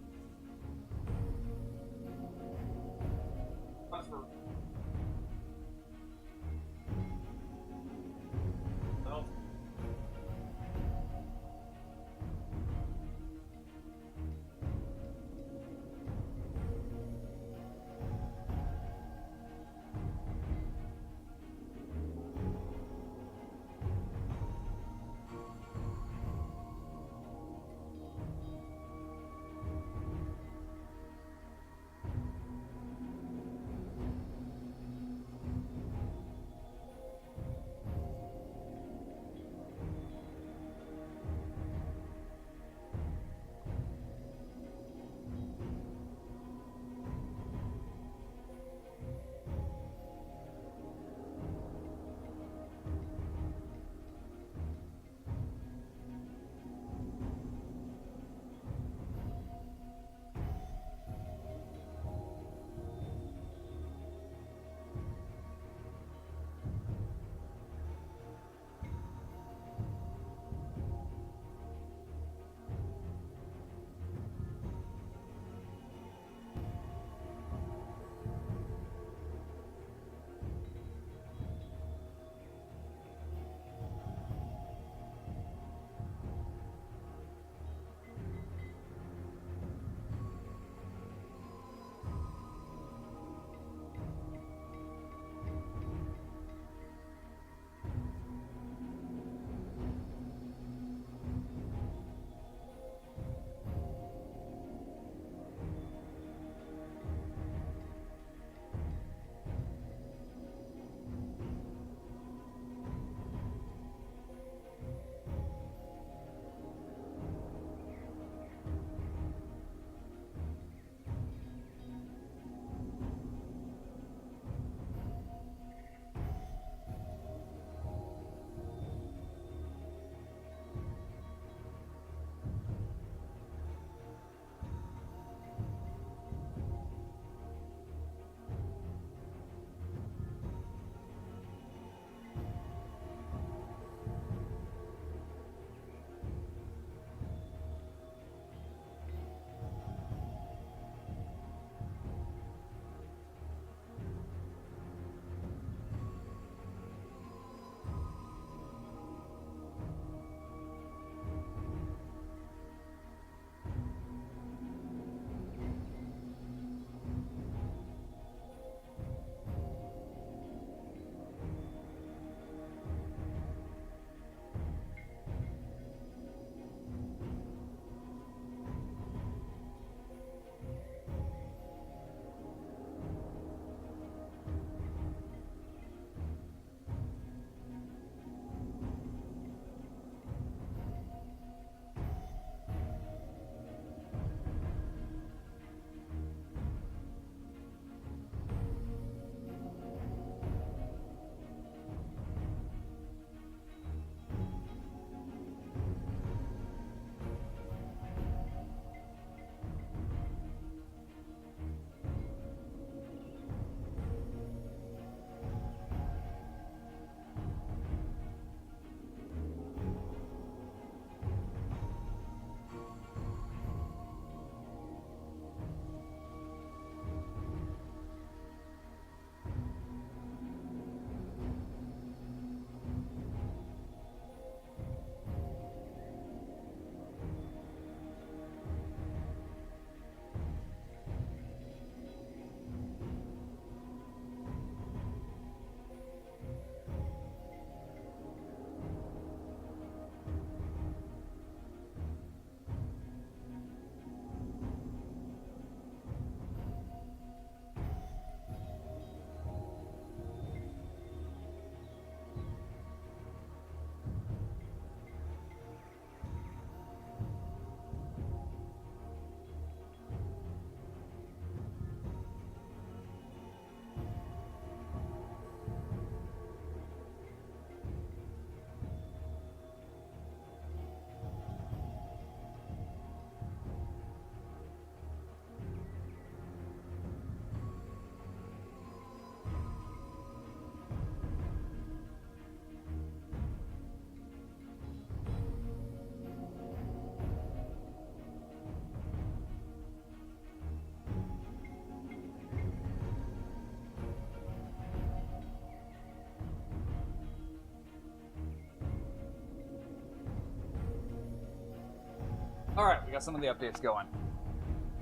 Alright, we got some of the updates going.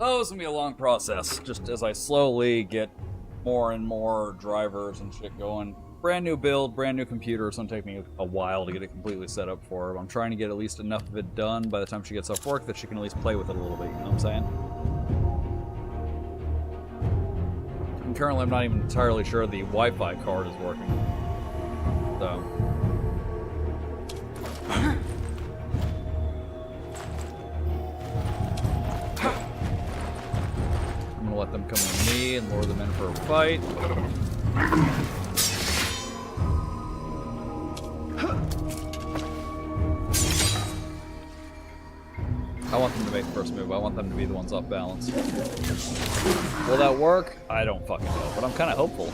Oh, it's gonna be a long process, just as I slowly get more and more drivers and shit going. Brand new build, brand new computer. It's gonna take me a while to get it completely set up for her. I'm trying to get at least enough of it done by the time she gets off work that she can at least play with it a little bit, you know what I'm saying? And currently I'm not even entirely sure the Wi-Fi card is working. So... I'm gonna let them come to me and lure them in for a fight. I want them to make the first move. I want them to be the ones off balance. Will that work? I don't fucking know, but I'm kind of hopeful.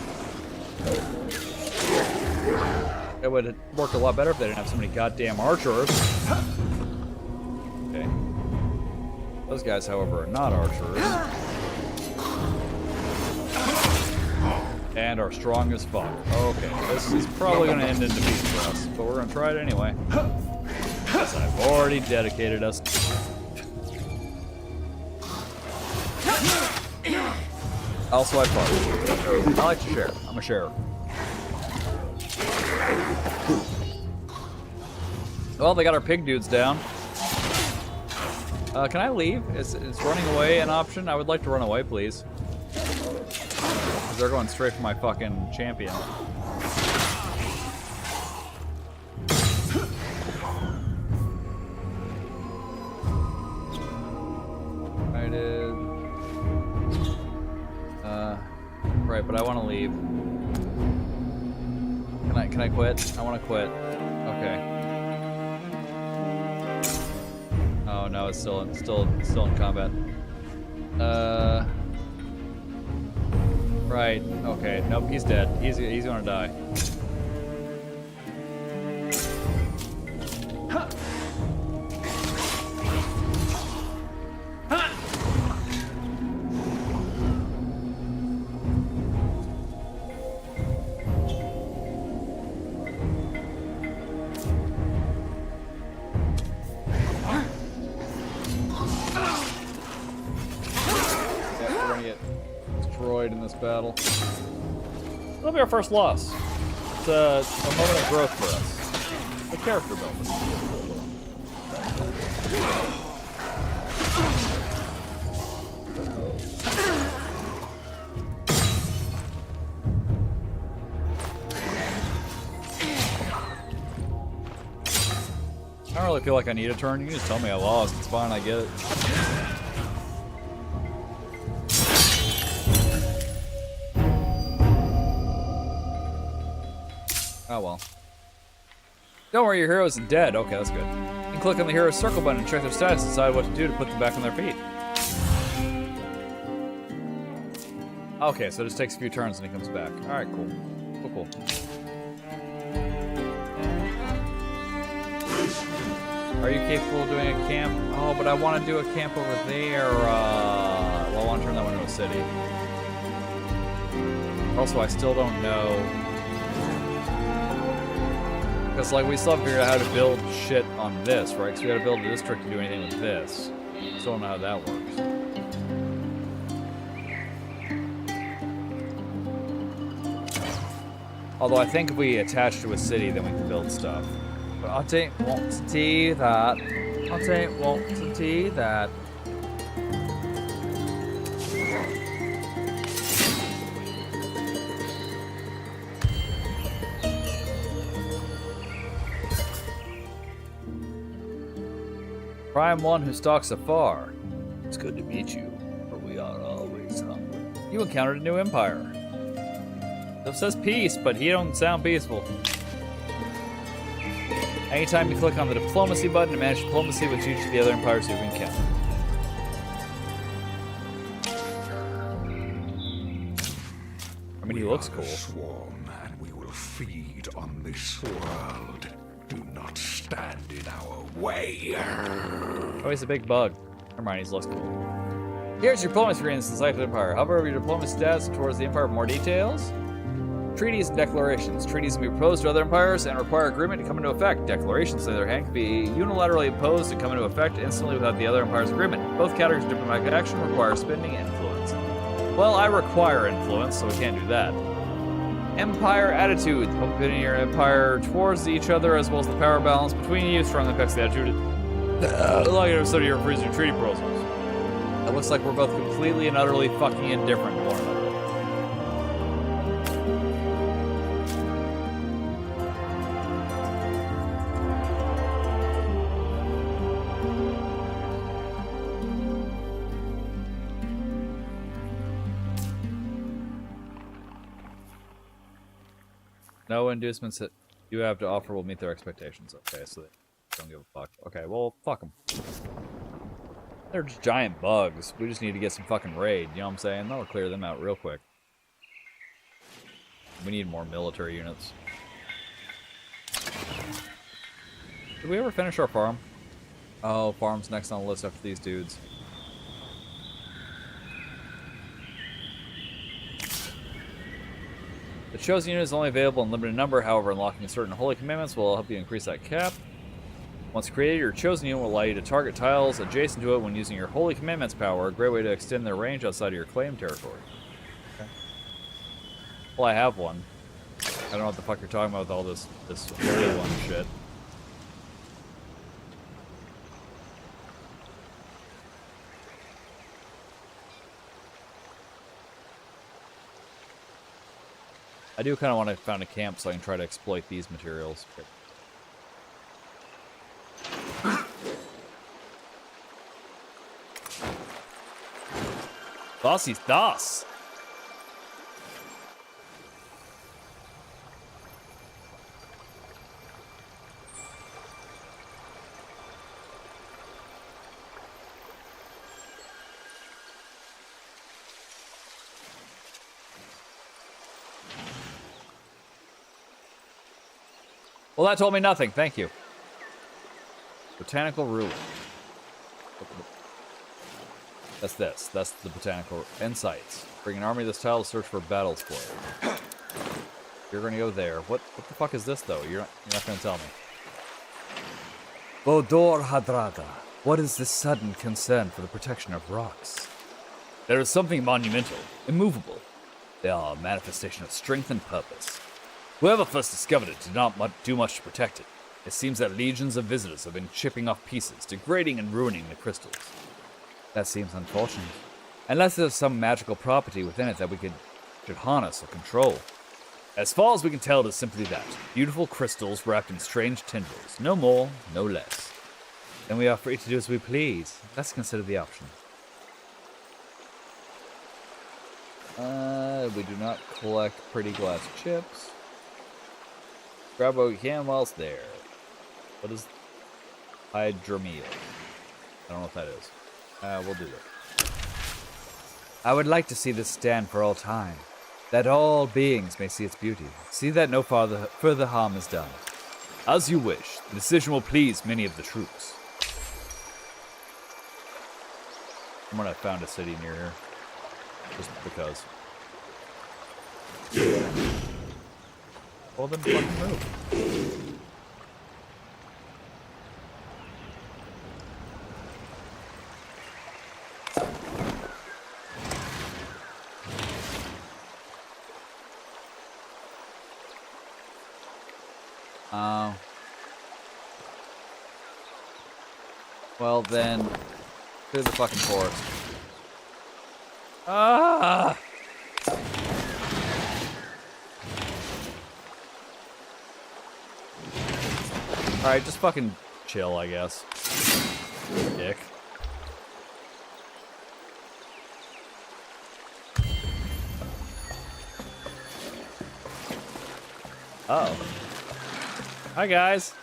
It would work a lot better if they didn't have so many goddamn archers. Okay. Those guys, however, are not archers. And are strong as fuck. Okay, this is probably going to end in defeat for us, but we're going to try it anyway. Because I've already dedicated us. Also, I fart. I like to share. I'm a sharer. Well, they got our pig dudes down. Can I leave? Is running away an option? I would like to run away, please. Because they're going straight for my fucking champion. Right, but I want to leave. Can I quit? I want to quit. Okay. Oh no, it's still in combat. Right. Okay. Nope, he's dead. He's gonna die. In this battle. That'll be our first loss. It's a moment of growth for us. The character building. I don't really feel like I need a turn. You can just tell me I lost. It's fine, I get it. Oh well. Don't worry, your hero isn't dead. Okay, that's good. You can click on the hero's circle button and check their status and decide what to do to put them back on their feet. Okay, so it just takes a few turns and he comes back. Alright, cool. Cool. Are you capable of doing a camp? Oh, but I want to do a camp over there. Well, I want to turn that one into a city. Also, I still don't know. Because, like, we still haven't figured out how to build shit on this, right? Because we gotta build a district to do anything with this. Still don't know how that works. Although I think if we attach to a city, then we can build stuff. But I don't want to do that. I don't want to do that. Prime one who stalks afar. It's good to meet you, for we are always hungry. You encountered a new empire. It says peace, but he don't sound peaceful. Anytime you click on the diplomacy button to manage diplomacy with each of the other empires you've encountered. I mean, he looks cool. Swarm, and we will feed on this world. Do not stand in our way. Oh, he's a big bug. Never mind, he looks cool. Here's your diplomacy screen in the Cyclid Empire. Hover over your diplomacy stats towards the Empire for more details. Treaties and declarations. Treaties can be proposed to other empires and require agreement to come into effect. Declarations, on the other hand, can be unilaterally imposed and come into effect instantly without the other empire's agreement. Both categories of diplomatic action require spending influence. Well, I require influence, so we can't do that. Empire attitude. The public opinion in your empire towards each other, as well as the power balance between you, strongly affects the attitude. Allowing you to study your freezing treaty proposals. It looks like we're both completely and utterly fucking indifferent to one another. No inducements that you have to offer will meet their expectations. Okay, so they don't give a fuck. Okay, well, fuck them. They're just giant bugs. We just need to get some fucking raid, you know what I'm saying? That'll clear them out real quick. We need more military units. Did we ever finish our farm? Oh, farm's next on the list after these dudes. The chosen unit is only available in limited number, however, unlocking certain holy commandments will help you increase that cap. Once created, your chosen unit will allow you to target tiles adjacent to it when using your holy commandments power, a great way to extend their range outside of your claim territory. Okay. Well, I have one. I don't know what the fuck you're talking about with all this holy one shit. I do kind of want to found a camp so I can try to exploit these materials. Was ist das? Well, that told me nothing. Thank you. Botanical ruin. That's this. That's the botanical insights. Bring an army of this tile to search for battles for it. You're gonna go there. What the fuck is this though? You're not gonna tell me. Bodor Hadrada. What is this sudden concern for the protection of rocks? There is something monumental, immovable. They are a manifestation of strength and purpose. Whoever first discovered it did not do much to protect it. It seems that legions of visitors have been chipping off pieces, degrading and ruining the crystals. That seems unfortunate. Unless there's some magical property within it that we should harness or control. As far as we can tell, it is simply that. Beautiful crystals wrapped in strange tendrils. No more, no less. Then we are free to do as we please. Let's consider the option. We do not collect pretty glass chips. Grab what we can while it's there. What is hydromel? I don't know what that is. We'll do that. I would like to see this stand for all time, that all beings may see its beauty. See that no further harm is done. As you wish. The decision will please many of the troops. I'm gonna found a city near here. Just because. Well, then fucking move. Well then, through the fucking forest. Ah! Alright, just fucking chill, I guess. Dick. Uh-oh. Hi, guys.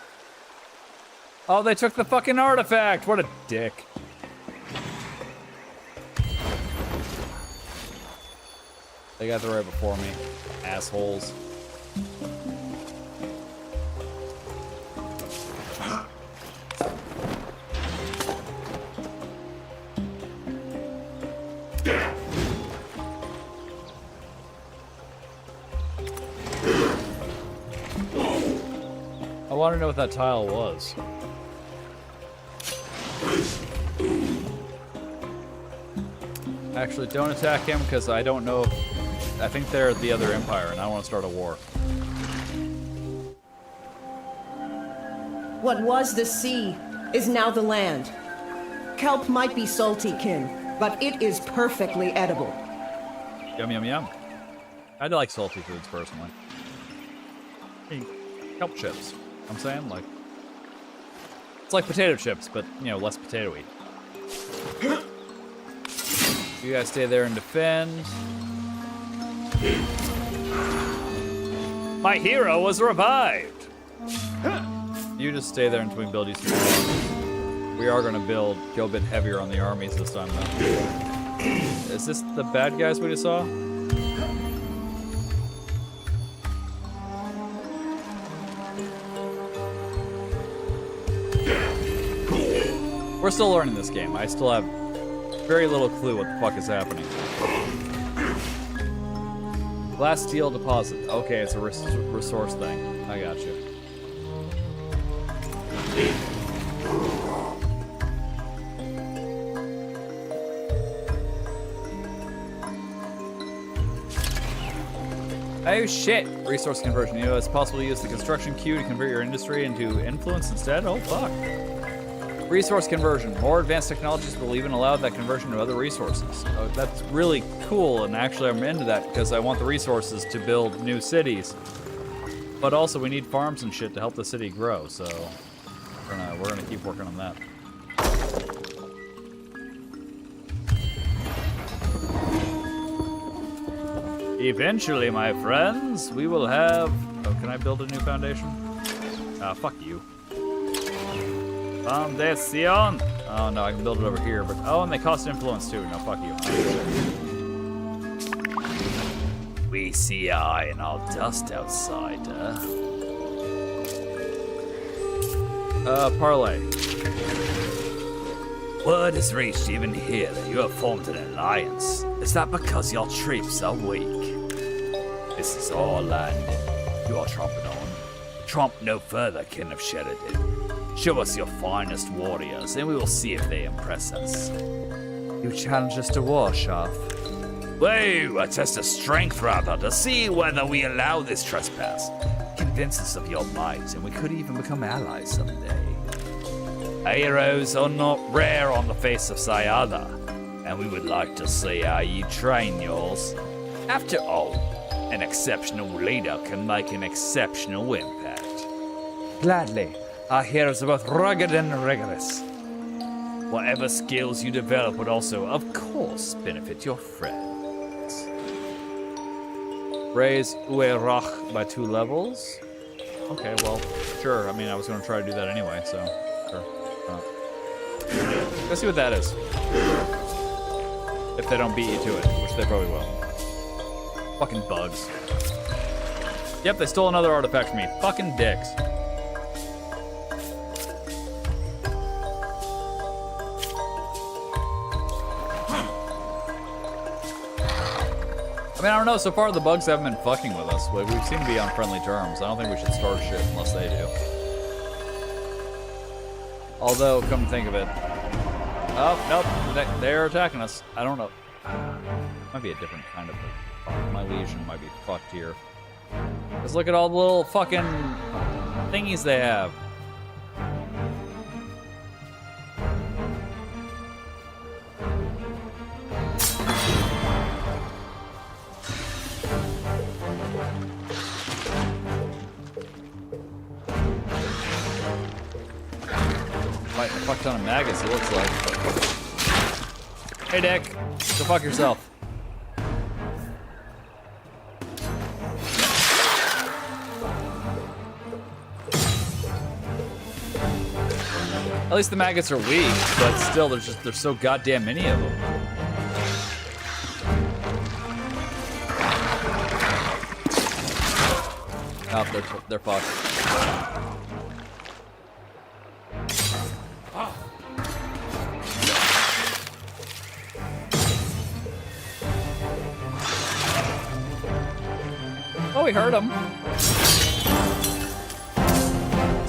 Oh, they took the fucking artifact! What a dick. They got there right before me. Assholes. want to know what that tile was. Actually, don't attack him because I don't know. I think they're the other empire, and I want to start a war. What was the sea is now the land. Kelp might be salty, kin, but it is perfectly edible. Yum, yum, yum. I do like salty foods, personally. Hey, kelp chips. I'm saying, like... It's like potato chips, but, you know, less potato-y. You guys stay there and defend. My hero was revived. You just stay there until we build you some more. We are going to go a bit heavier on the armies this time, though. Is this the bad guys we just saw? We're still learning this game. I still have very little clue what the fuck is happening. Glass steel deposit. Okay, it's a resource thing. I got you. Oh shit! Resource conversion. You know, it's possible to use the construction queue to convert your industry into influence instead? Oh fuck. Resource conversion. More advanced technologies will even allow that conversion to other resources. Oh, that's really cool, and actually I'm into that because I want the resources to build new cities. But also we need farms and shit to help the city grow, so we're gonna keep working on that. Eventually, my friends, we will have... Oh, can I build a new foundation? Fuck you. Foundation! Oh, no, I can build it over here, but... Oh, and they cost influence, too. No, fuck you. We see eye and all dust outside, Parlay. Word has reached even here that you have formed an alliance. Is that because your troops are weak? This is our land. You are tromping on. Tromp no further, kin of Sheridan. Show us your finest warriors, and we will see if they impress us. You challenge us to war, Shaft. Whoa, a test of strength, rather, to see whether we allow this trespass. Convince us of your might, and we could even become allies someday. Heroes are not rare on the face of Sayada, and we would like to see how you train yours. After all, an exceptional leader can make an exceptional impact. Gladly, our heroes are both rugged and rigorous. Whatever skills you develop would also, of course, benefit your friends. Raise Uerach by 2 levels? Okay, well, sure. I mean, I was going to try to do that anyway, so sure. Let's see what that is. If they don't beat you to it, which they probably will. Fucking bugs. Yep, they stole another artifact from me. Fucking dicks. I mean, I don't know, so far the bugs haven't been fucking with us. We seem to be on friendly terms. I don't think we should start shit unless they do. Although, come to think of it... Oh, nope, they're attacking us. I don't know. Might be a different kind of... My Legion might be fucked here. Just look at all the little fucking thingies they have. Fighting a fuck ton of maggots, it looks like. Hey, Dick. Go fuck yourself. At least the maggots are weak, but still, there's so goddamn many of them. Oh, they're fucked. Oh, we heard him.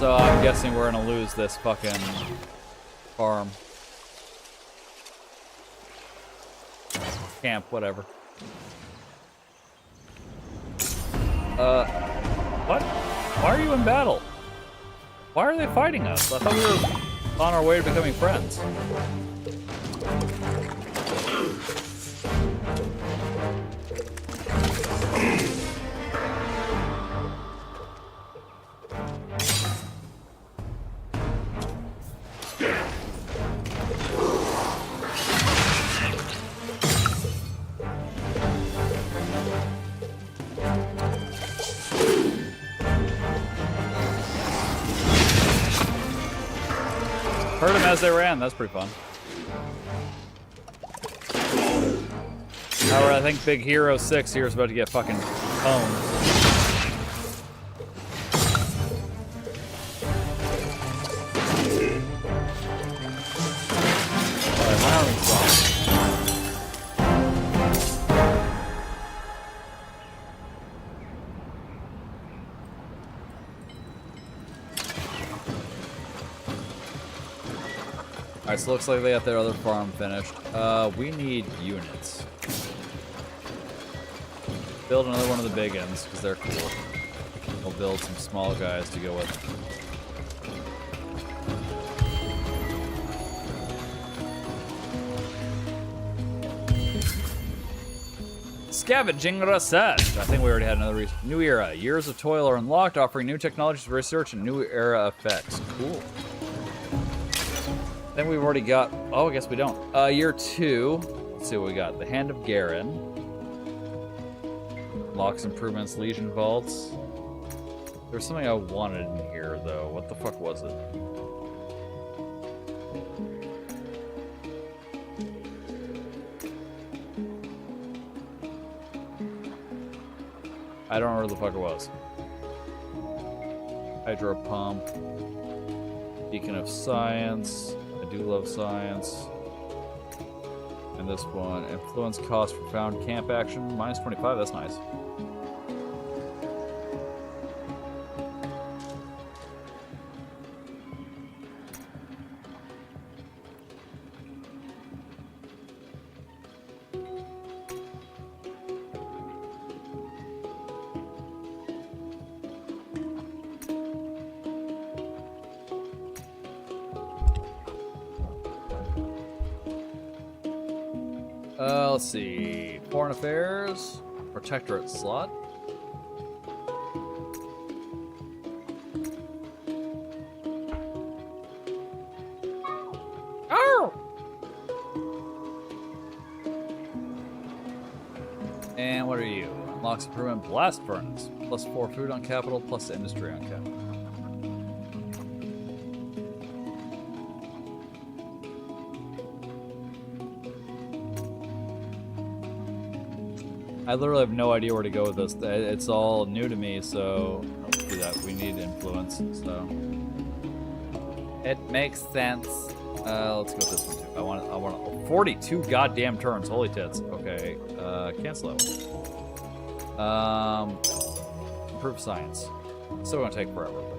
So I'm guessing we're gonna lose this fucking farm. Camp, whatever. What? Why are you in battle? Why are they fighting us? I thought we were on our way to becoming friends. Heard them as they ran. That's pretty fun. However, I think Big Hero 6 here is about to get fucking owned. Alright, so looks like they got their other farm finished. We need units. Build another one of the big ones, because they're cool. We'll build some small guys to go with. Scavenging research. I think we already had another new era. Years of toil are unlocked, offering new technologies for research and new era effects. Cool. Then we've already got. Oh, I guess we don't. Year 2. Let's see what we got. The Hand of Garen. Locks improvements, Legion vaults. There's something I wanted in here though. What the fuck was it? I don't know where the fuck it was. Hydro pump. Beacon of Science. I do love science. And this one, influence cost for found camp action, -25, that's nice. Let's see. Foreign Affairs, Protectorate slot. Oh! And what are you? Unlocks improvement blast furnace. +4 food on capital, plus industry on capital. I literally have no idea where to go with this. It's all new to me, so let's do that. We need influence, so it makes sense. Let's go with this one too. I want 42 goddamn turns. Holy tits. Okay, cancel that one. Improve science. Still gonna take forever. But.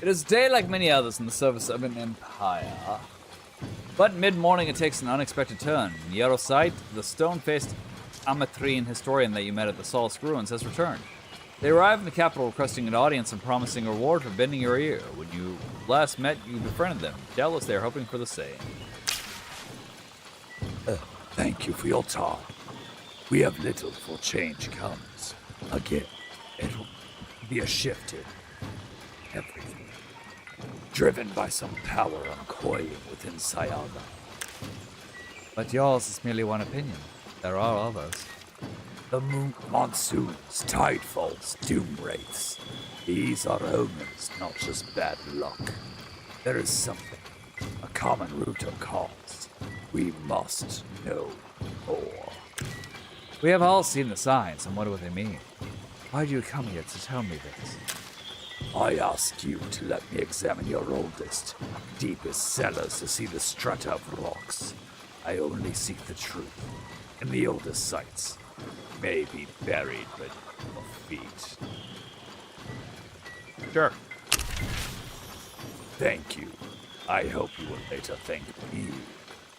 It is day like many others in the service of an empire. But mid-morning it takes an unexpected turn. Yerosite, the stone-faced Amatrine historian that you met at the Solace Ruins, has returned. They arrive in the capital requesting an audience and promising a reward for bending your ear. When you last met, you befriended them. Doubtless they are hoping for the same. Thank you for your time. We have little before change comes. Again, it'll be a shift in everything. Driven by some power uncoiling within Sayaga. But yours is merely one opinion. There are others. The monsoons, tidefalls, doom wraiths. These are omens, not just bad luck. There is something, a common root of cause. We must know more. We have all seen the signs, and what do they mean? Why do you come here to tell me this? I ask you to let me examine your oldest, deepest cellars to see the strata of rocks. I only seek the truth in the oldest sites. May be buried beneath your feet. Sure. Thank you. I hope you will later thank me.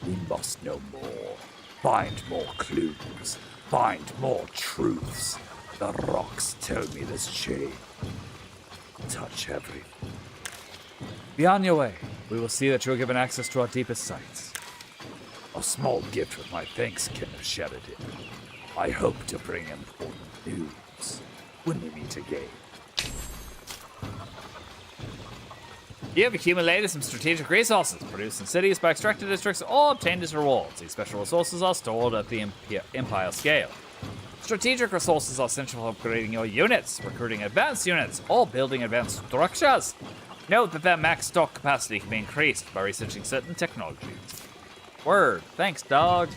We must know more. Find more clues. Find more truths. The rocks tell me this chain. Touch everything. Be on your way. We will see that you are given access to our deepest sites. A small gift with my thanks, King of Sheridan. I hope to bring important news when we meet again. You have accumulated some strategic resources produced in cities by extracted districts or obtained as rewards. These special resources are stored at the Empire scale. Strategic resources are essential for upgrading your units, recruiting advanced units, or building advanced structures. Note that their max stock capacity can be increased by researching certain technologies. Word. Thanks, dog.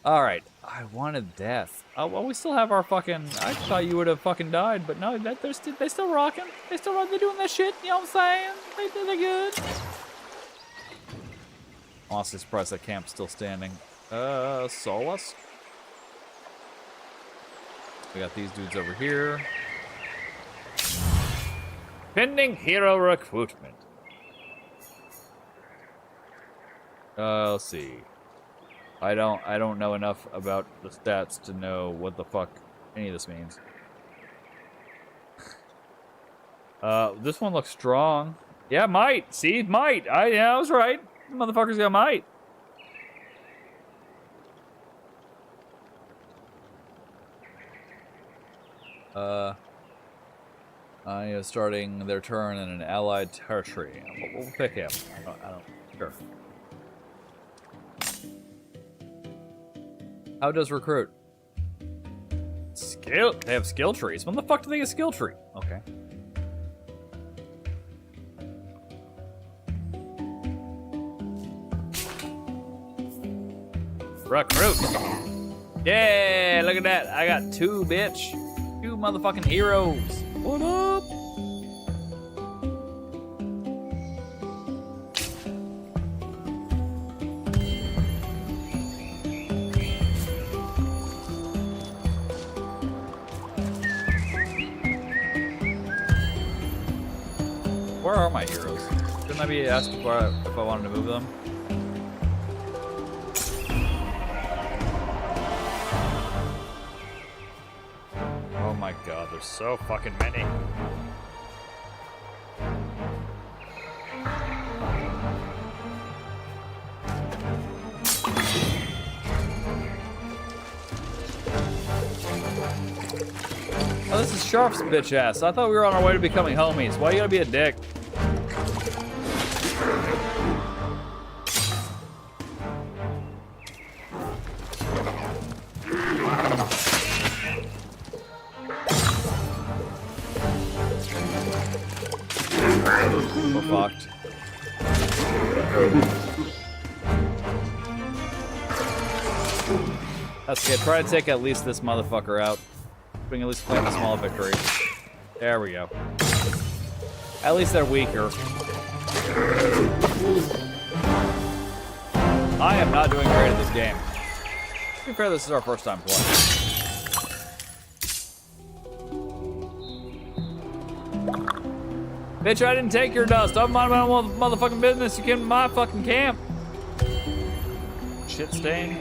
Alright. I wanted death. Oh, well, we still have our fucking... I thought you would have fucking died, but no, they're still rocking. They're doing their shit, you know what I'm saying? They're good. Honestly surprised that camp's still standing. Solace? We got these dudes over here. Pending hero recruitment. Let's see. I don't know enough about the stats to know what the fuck any of this means. This one looks strong. Yeah, might. See, might. I was right. Motherfuckers got might. I is starting their turn in an allied territory. We'll pick him. I don't. Sure. How does recruit? Skill. They have skill trees. When the fuck do they get a skill tree? Okay. Recruit. Yeah, look at that. I got 2, bitch. 2 motherfucking heroes. What up? Where are my heroes? Shouldn't I be asked if I wanted to move them? Oh my god, there's so fucking many. Oh, this is Sharp's bitch ass. I thought we were on our way to becoming homies. Why you gotta be a dick? We're fucked. That's good. Try to take at least this motherfucker out. We can at least claim a small victory. There we go. At least they're weaker. I am not doing great at this game. To be fair, this is our first time playing. Bitch, I didn't take your dust. I'm minding my own motherfucking business. You came to my fucking camp. Shit stain.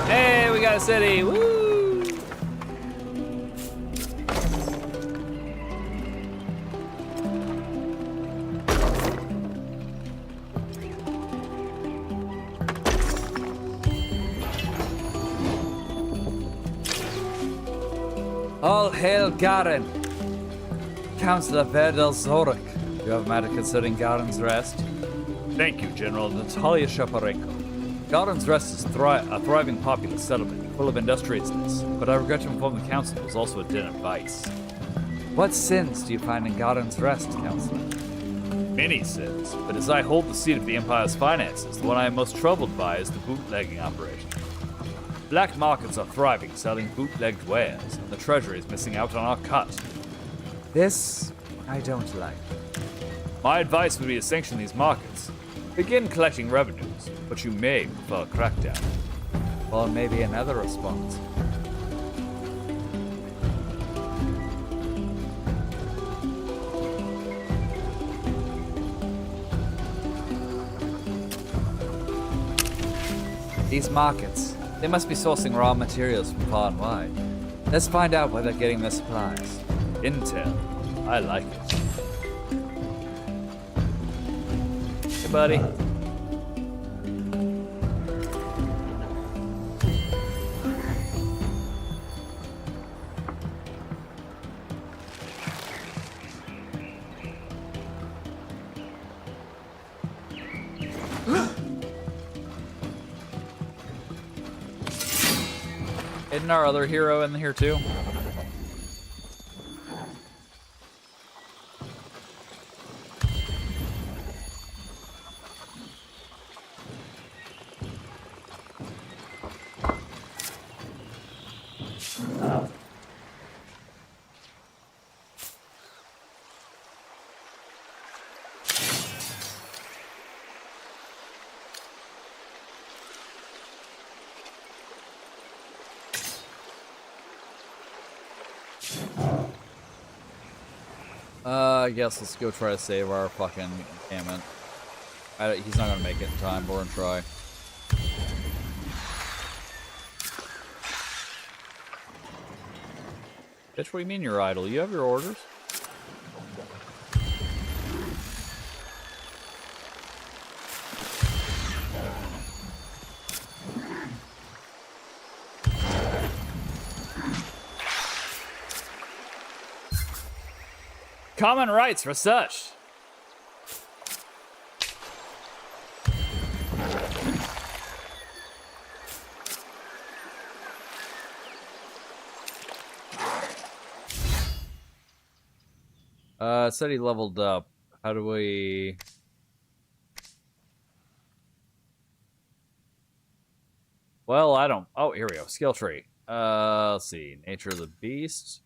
Hey, we got a city. Woo! All hail Garen! Councillor Verdel Zorik. You have a matter concerning Garen's Rest? Thank you, General Natalia Shaparenko. Garen's Rest is a thriving populous settlement, full of industriousness, but I regret to inform the Council it was also a den of vice. What sins do you find in Garen's Rest, Councillor? many sins, but as I hold the seat of the Empire's finances, the one I am most troubled by is the bootlegging operation. Black markets are thriving, selling bootlegged wares, and the Treasury is missing out on our cut. This I don't like. My advice would be to sanction these markets. Begin collecting revenues, but you may prefer a crackdown. Or maybe another response. These markets, they must be sourcing raw materials from far and wide. Let's find out where they're getting their supplies. Intel. I like it. Hey, buddy. Isn't our other hero in here too? I guess let's go try to save our fucking encampment. He's not gonna make it in time, but we're gonna try. Bitch, what do you mean you're idle? You have your orders? Common rights research. It said he leveled up. How do we... Well, I don't... Oh, here we go. Skill tree. Let's see. Nature of the beast.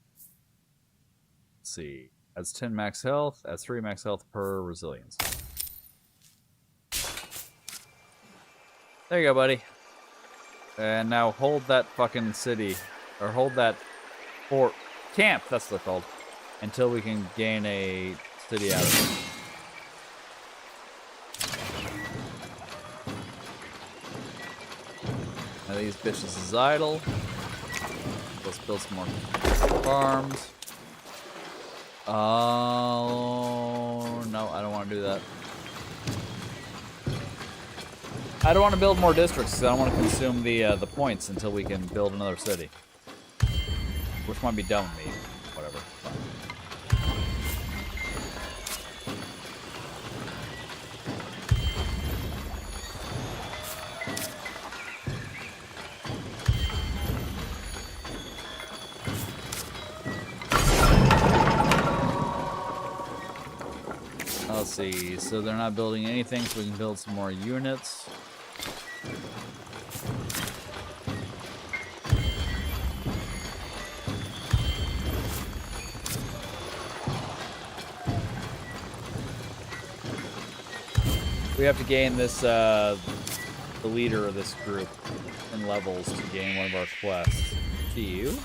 Let's see. Adds 10 max health. Adds 3 max health per resilience. There you go, buddy. And now hold that fucking city. Or hold that fort. Camp, that's what it's called. Until we can gain a city out of it. Now these bitches is idle. Let's build some more farms. Oh, no, I don't want to do that. I don't want to build more districts because I don't want to consume the points until we can build another city. Which might be dumb of me. Whatever. Let's see, so they're not building anything, so we can build some more units. We have to gain this, the leader of this group in levels to gain one of our quests. To you.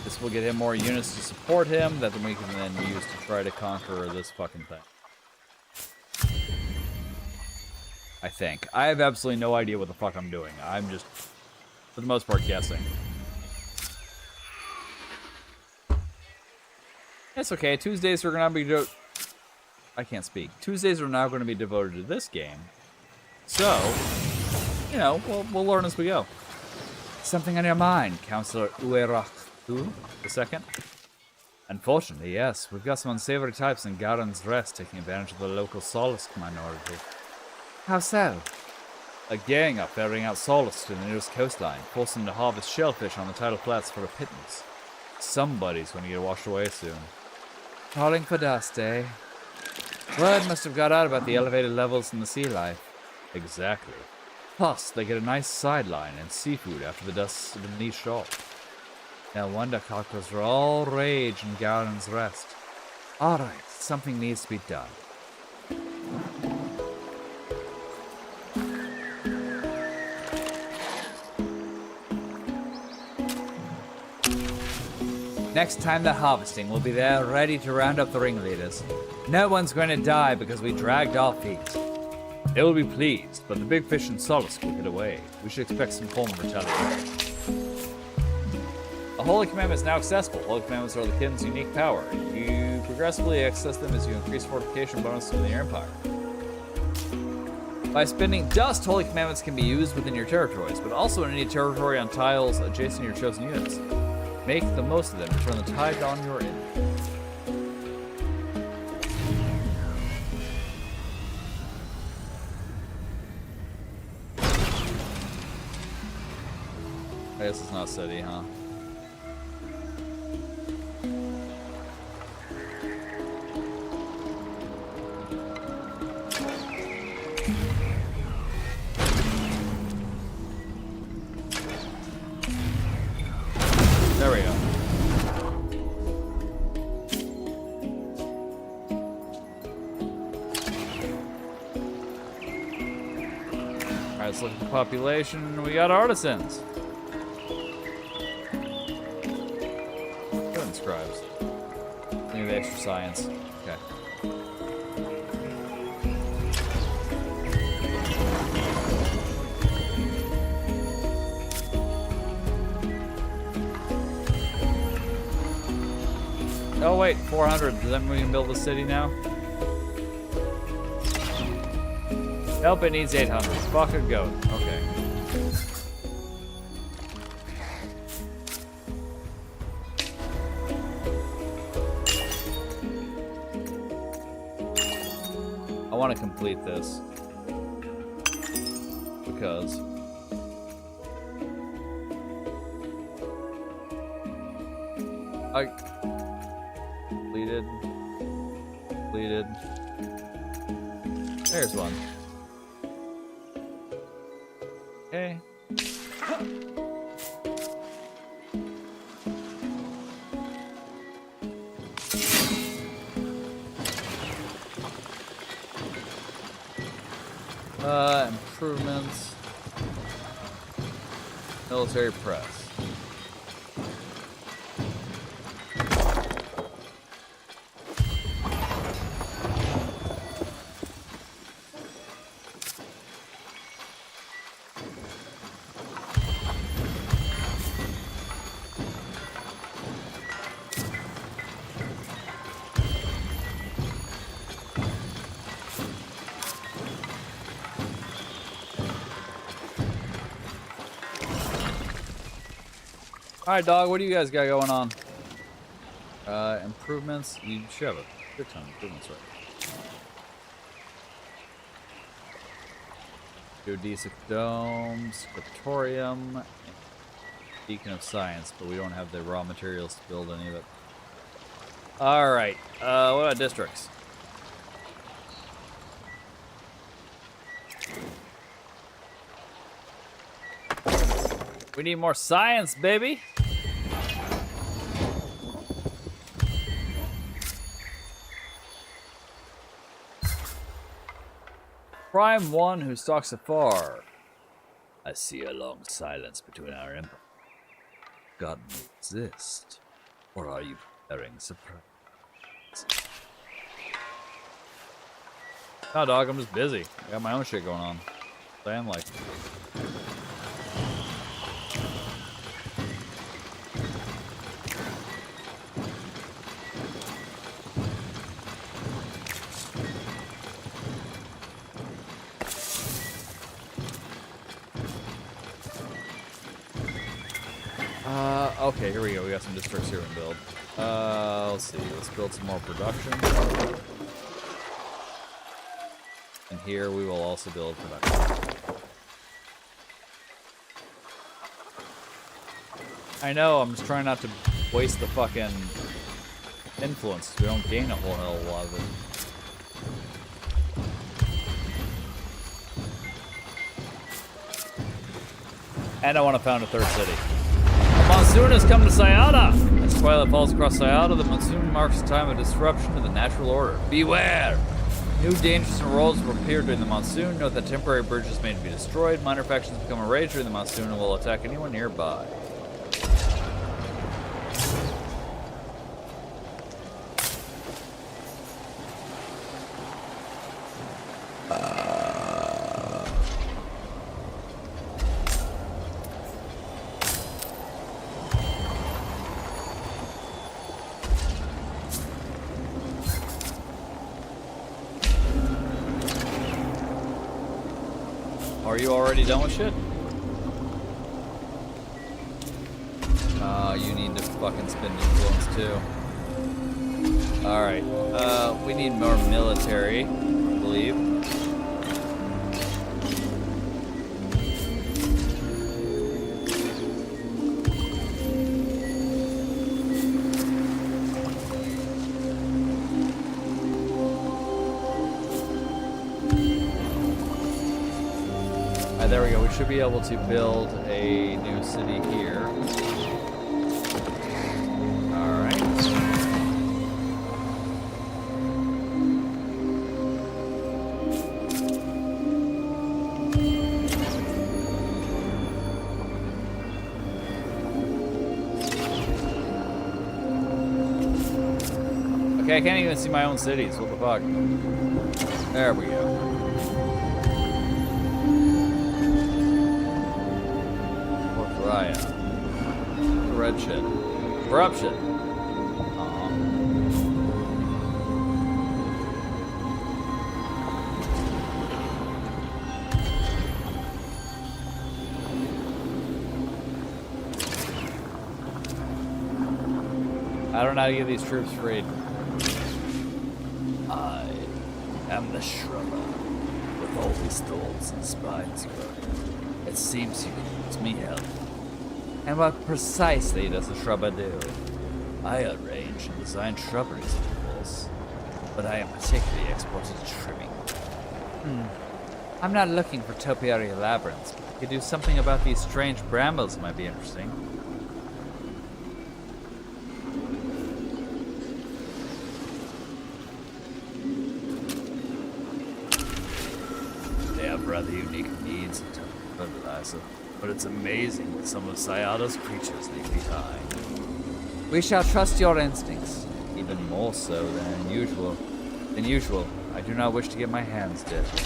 This will get him more units to support him that we can then use to try to conquer this fucking thing. I think. I have absolutely no idea what the fuck I'm doing. I'm just, for the most part, guessing. It's okay. Tuesdays are gonna be I can't speak. Tuesdays are now going to be devoted to this game. So, you know, we'll learn as we go. Something on your mind, Councillor Ueraktu II? Unfortunately, yes. We've got some unsavory types in Garen's Rest taking advantage of the local Solisk minority. How so? A gang are ferrying out Solisk to the nearest coastline, forcing them to harvest shellfish on the tidal flats for a pittance. Somebody's going to get washed away soon. Calling for dust, eh? Word must have got out about the elevated levels in the sea life. Exactly. Plus, they get a nice sideline and seafood after the dust of the niche off. No wonder cocktails are all rage in Garen's Rest. Alright, something needs to be done. Next time they're harvesting, we'll be there ready to round up the ringleaders. No one's going to die because we dragged our feet. They will be pleased, but the big fish and Solace will get away. We should expect some form of retaliation. A Holy Commandment is now accessible. Holy Commandments are the kin's unique power. You progressively access them as you increase fortification bonus within your empire. By spending dust, Holy Commandments can be used within your territories, but also in any territory on tiles adjacent to your chosen units. Make the most of them to turn the tide on your end. I guess it's not city, huh? There we go. Alright, let's look at the population. We got artisans. Good and scribes. Maybe extra science. Okay. Oh wait, 400. Does that mean we can build a city now? Nope, it needs 800. Fuck a goat. Okay. I want to complete this. Because... Completed. There's one. Okay. Improvements. Military press. Alright, dog, what do you guys got going on? Improvements. You should have a good ton of improvements, right? Geodesic Dome, Scriptorium, Beacon of Science, but we don't have the raw materials to build any of it. Alright, what about districts? We need more science, baby! Prime one who stalks afar. I see a long silence between our empire. God may exist, or are you preparing surprise? No, dog, I'm just busy. I got my own shit going on. So I am like. Okay, here we go. We got some districts here to build. Let's see. Let's build some more production. And here we will also build production. I know, I'm just trying not to waste the fucking influence. We don't gain a whole hell of a lot of it. And I want to found a third city. The monsoon has come to Sayada! As twilight falls across Sayada, the monsoon marks a time of disruption to the natural order. Beware! New dangers and roles will appear during the monsoon. Note that temporary bridges may be destroyed. Minor factions become enraged during the monsoon and will attack anyone nearby. Are you already done with shit? You need to fucking spend influence too. Alright, we need more military, I believe. There we go. We should be able to build a new city here. All right. Okay, I can't even see my own cities. What the fuck? There we go. Raya. Red shit. Corruption. I don't know how to get these troops freed. I am the Shrubber, with all these thorns and spines growing. It seems you can use me help. And what precisely does the shrubber do? I arrange and design shrubberies, of course, but I am particularly expert at trimming. I'm not looking for topiary labyrinths, but if you could do something about these strange brambles, it might be interesting. They have rather unique needs in terms of fertilizer, but it's amazing what some of Sayada's creatures leave behind. We shall trust your instincts, even more so than usual. I do not wish to get my hands dirty.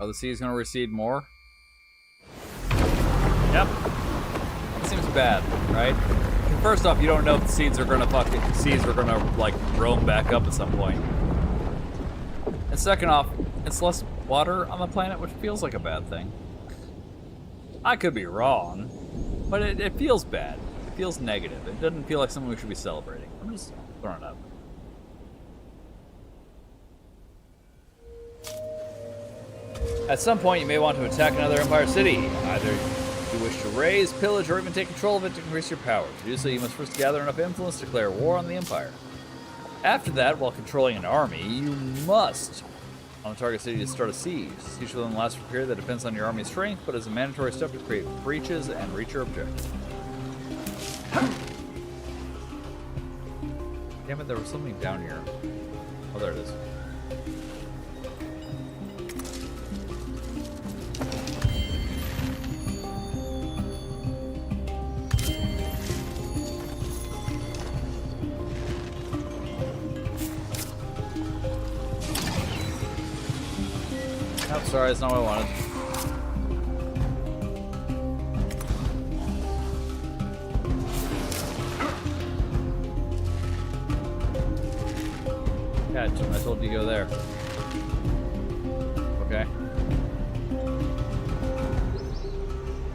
Oh, the sea is going to recede more? Yep. That seems bad, right? First off, you don't know if the seas are going to like roam back up at some point. And second off, it's less water on the planet, which feels like a bad thing. I could be wrong, but it feels bad. It feels negative. It doesn't feel like something we should be celebrating. I'm just throwing it up. At some point, you may want to attack another Empire city. Either you wish to raise, pillage, or even take control of it to increase your power. To do so, you must first gather enough influence to declare war on the Empire. After that, while controlling an army, you must, on the target city, to start a siege. The siege will then last for a period that depends on your army's strength, but is a mandatory step to create breaches and reach your objective. Damn it, there was something down here. Oh, there it is. Oh, sorry, that's not what I wanted. Yeah, I told you to go there. Okay.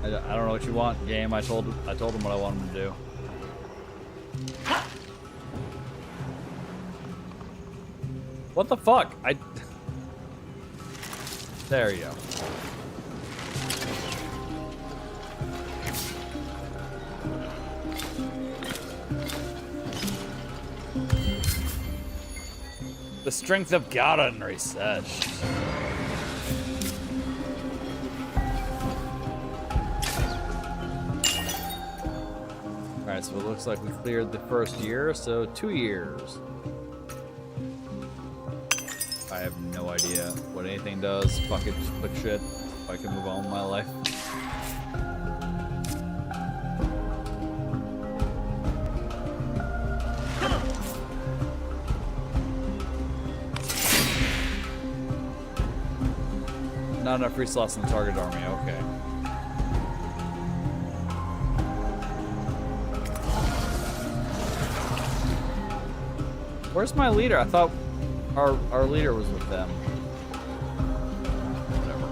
I don't know what you want, game. I told him what I wanted him to do. What the fuck? There you go. The strength of Garen researched. Alright, so it looks like we cleared the first year, so 2 years. I have no idea what anything does. Fuck it, just click shit. I can move on with my life. Not enough free slots in the target army, okay. Where's my leader? I thought our leader was with them. Whatever.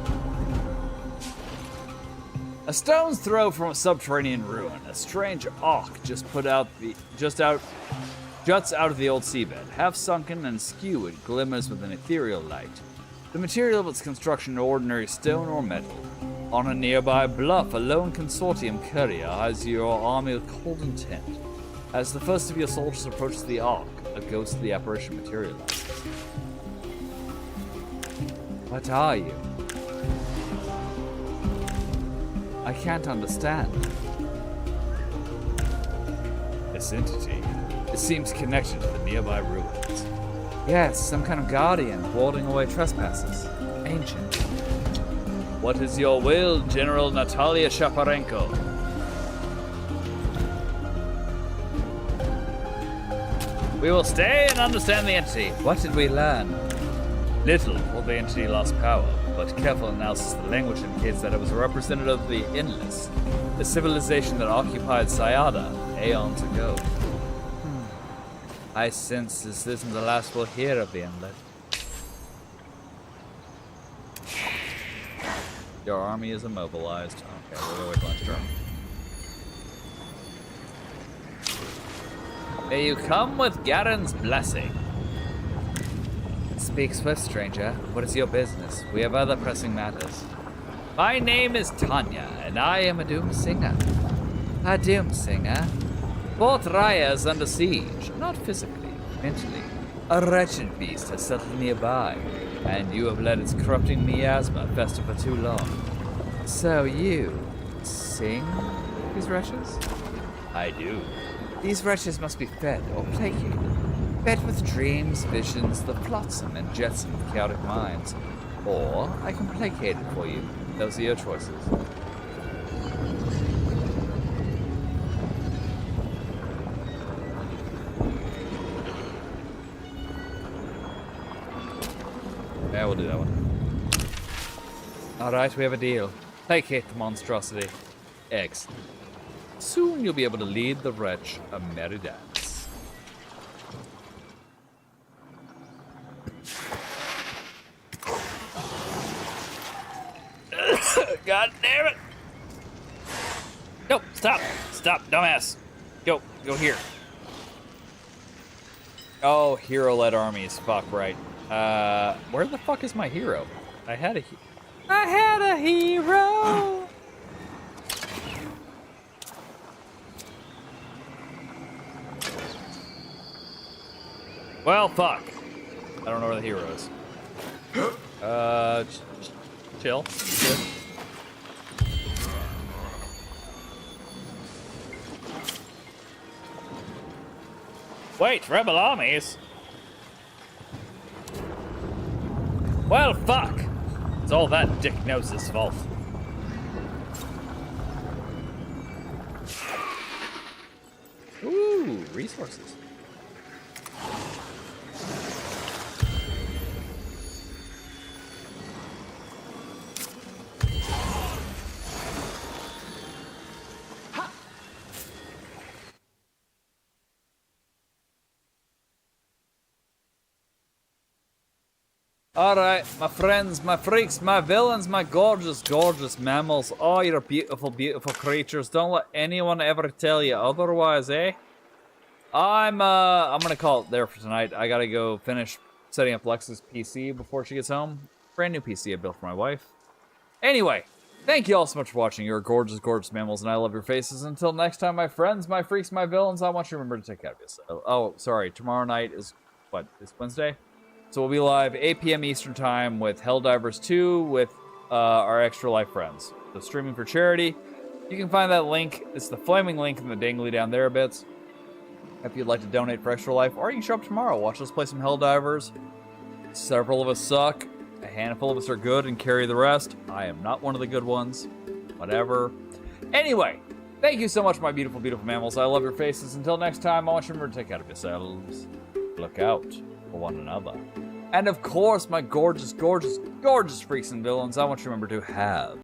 A stone's throw from a subterranean ruin. A strange arc juts out of the old seabed. Half sunken and skewed, it glimmers with an ethereal light. The material of its construction ordinary stone or metal. On a nearby bluff, a lone consortium courier eyes your army with cold intent. As the first of your soldiers approaches the ark, a ghostly apparition materializes. What are you? I can't understand. This entity. It seems connected to the nearby ruins. Yes, some kind of guardian warding away trespassers. Ancient. What is your will, General Natalia Shaparenko? We will stay and understand the entity. What did we learn? Little, for the entity lost power, but careful analysis of the language indicates that it was a representative of the Endless, the civilization that occupied Sayada aeons ago. I sense this isn't the last we'll hear of the Endless. Your army is immobilized. Okay, we'll wait for lunch turn. May you come with Garen's blessing. Speak swift, stranger. What is your business? We have other pressing matters. My name is Tanya, and I am a doom singer. A doom singer? Fort Raya is under siege, not physically, mentally. A wretched beast has settled nearby, and you have let its corrupting miasma fester for too long. So you sing these wretches? I do. These wretches must be fed or placated. Fed with dreams, visions, the flotsam and jetsam of chaotic minds. Or I can placate it for you. Those are your choices. Yeah, we'll do that one. Alright, we have a deal. Placate the monstrosity. Excellent. Soon you'll be able to lead the wretch a merry dance. God damn it! No, stop! Stop, dumbass! Go here. Oh, hero-led armies. Fuck, right. Where the fuck is my hero? I had a hero! Well, fuck. I don't know where the hero is. Chill. Good. Wait, rebel armies? Well, fuck. It's all that Dick Knows' fault. Ooh, resources. Alright, my friends, my freaks, my villains, my gorgeous, gorgeous mammals. Oh, you're beautiful, beautiful creatures. Don't let anyone ever tell you otherwise, eh? I'm gonna call it there for tonight. I gotta go finish setting up Lex's PC before she gets home. Brand new PC I built for my wife. Anyway, thank you all so much for watching. You're gorgeous, gorgeous mammals, and I love your faces. Until next time, my friends, my freaks, my villains, I want you to remember to take care of yourself. Oh, sorry, tomorrow night is, what, this Wednesday? So we'll be live 8 p.m. Eastern Time with Helldivers 2 with our Extra Life friends. So streaming for charity. You can find that link. It's the flaming link in the dangly down there a bit. If you'd like to donate for Extra Life, or you can show up tomorrow. Watch us play some Helldivers. Several of us suck. A handful of us are good and carry the rest. I am not one of the good ones. Whatever. Anyway, thank you so much, my beautiful, beautiful mammals. I love your faces. Until next time, I want you to remember to take care of yourselves. Look out for one another. And of course, my gorgeous, gorgeous, gorgeous freaks and villains, I want you to remember to have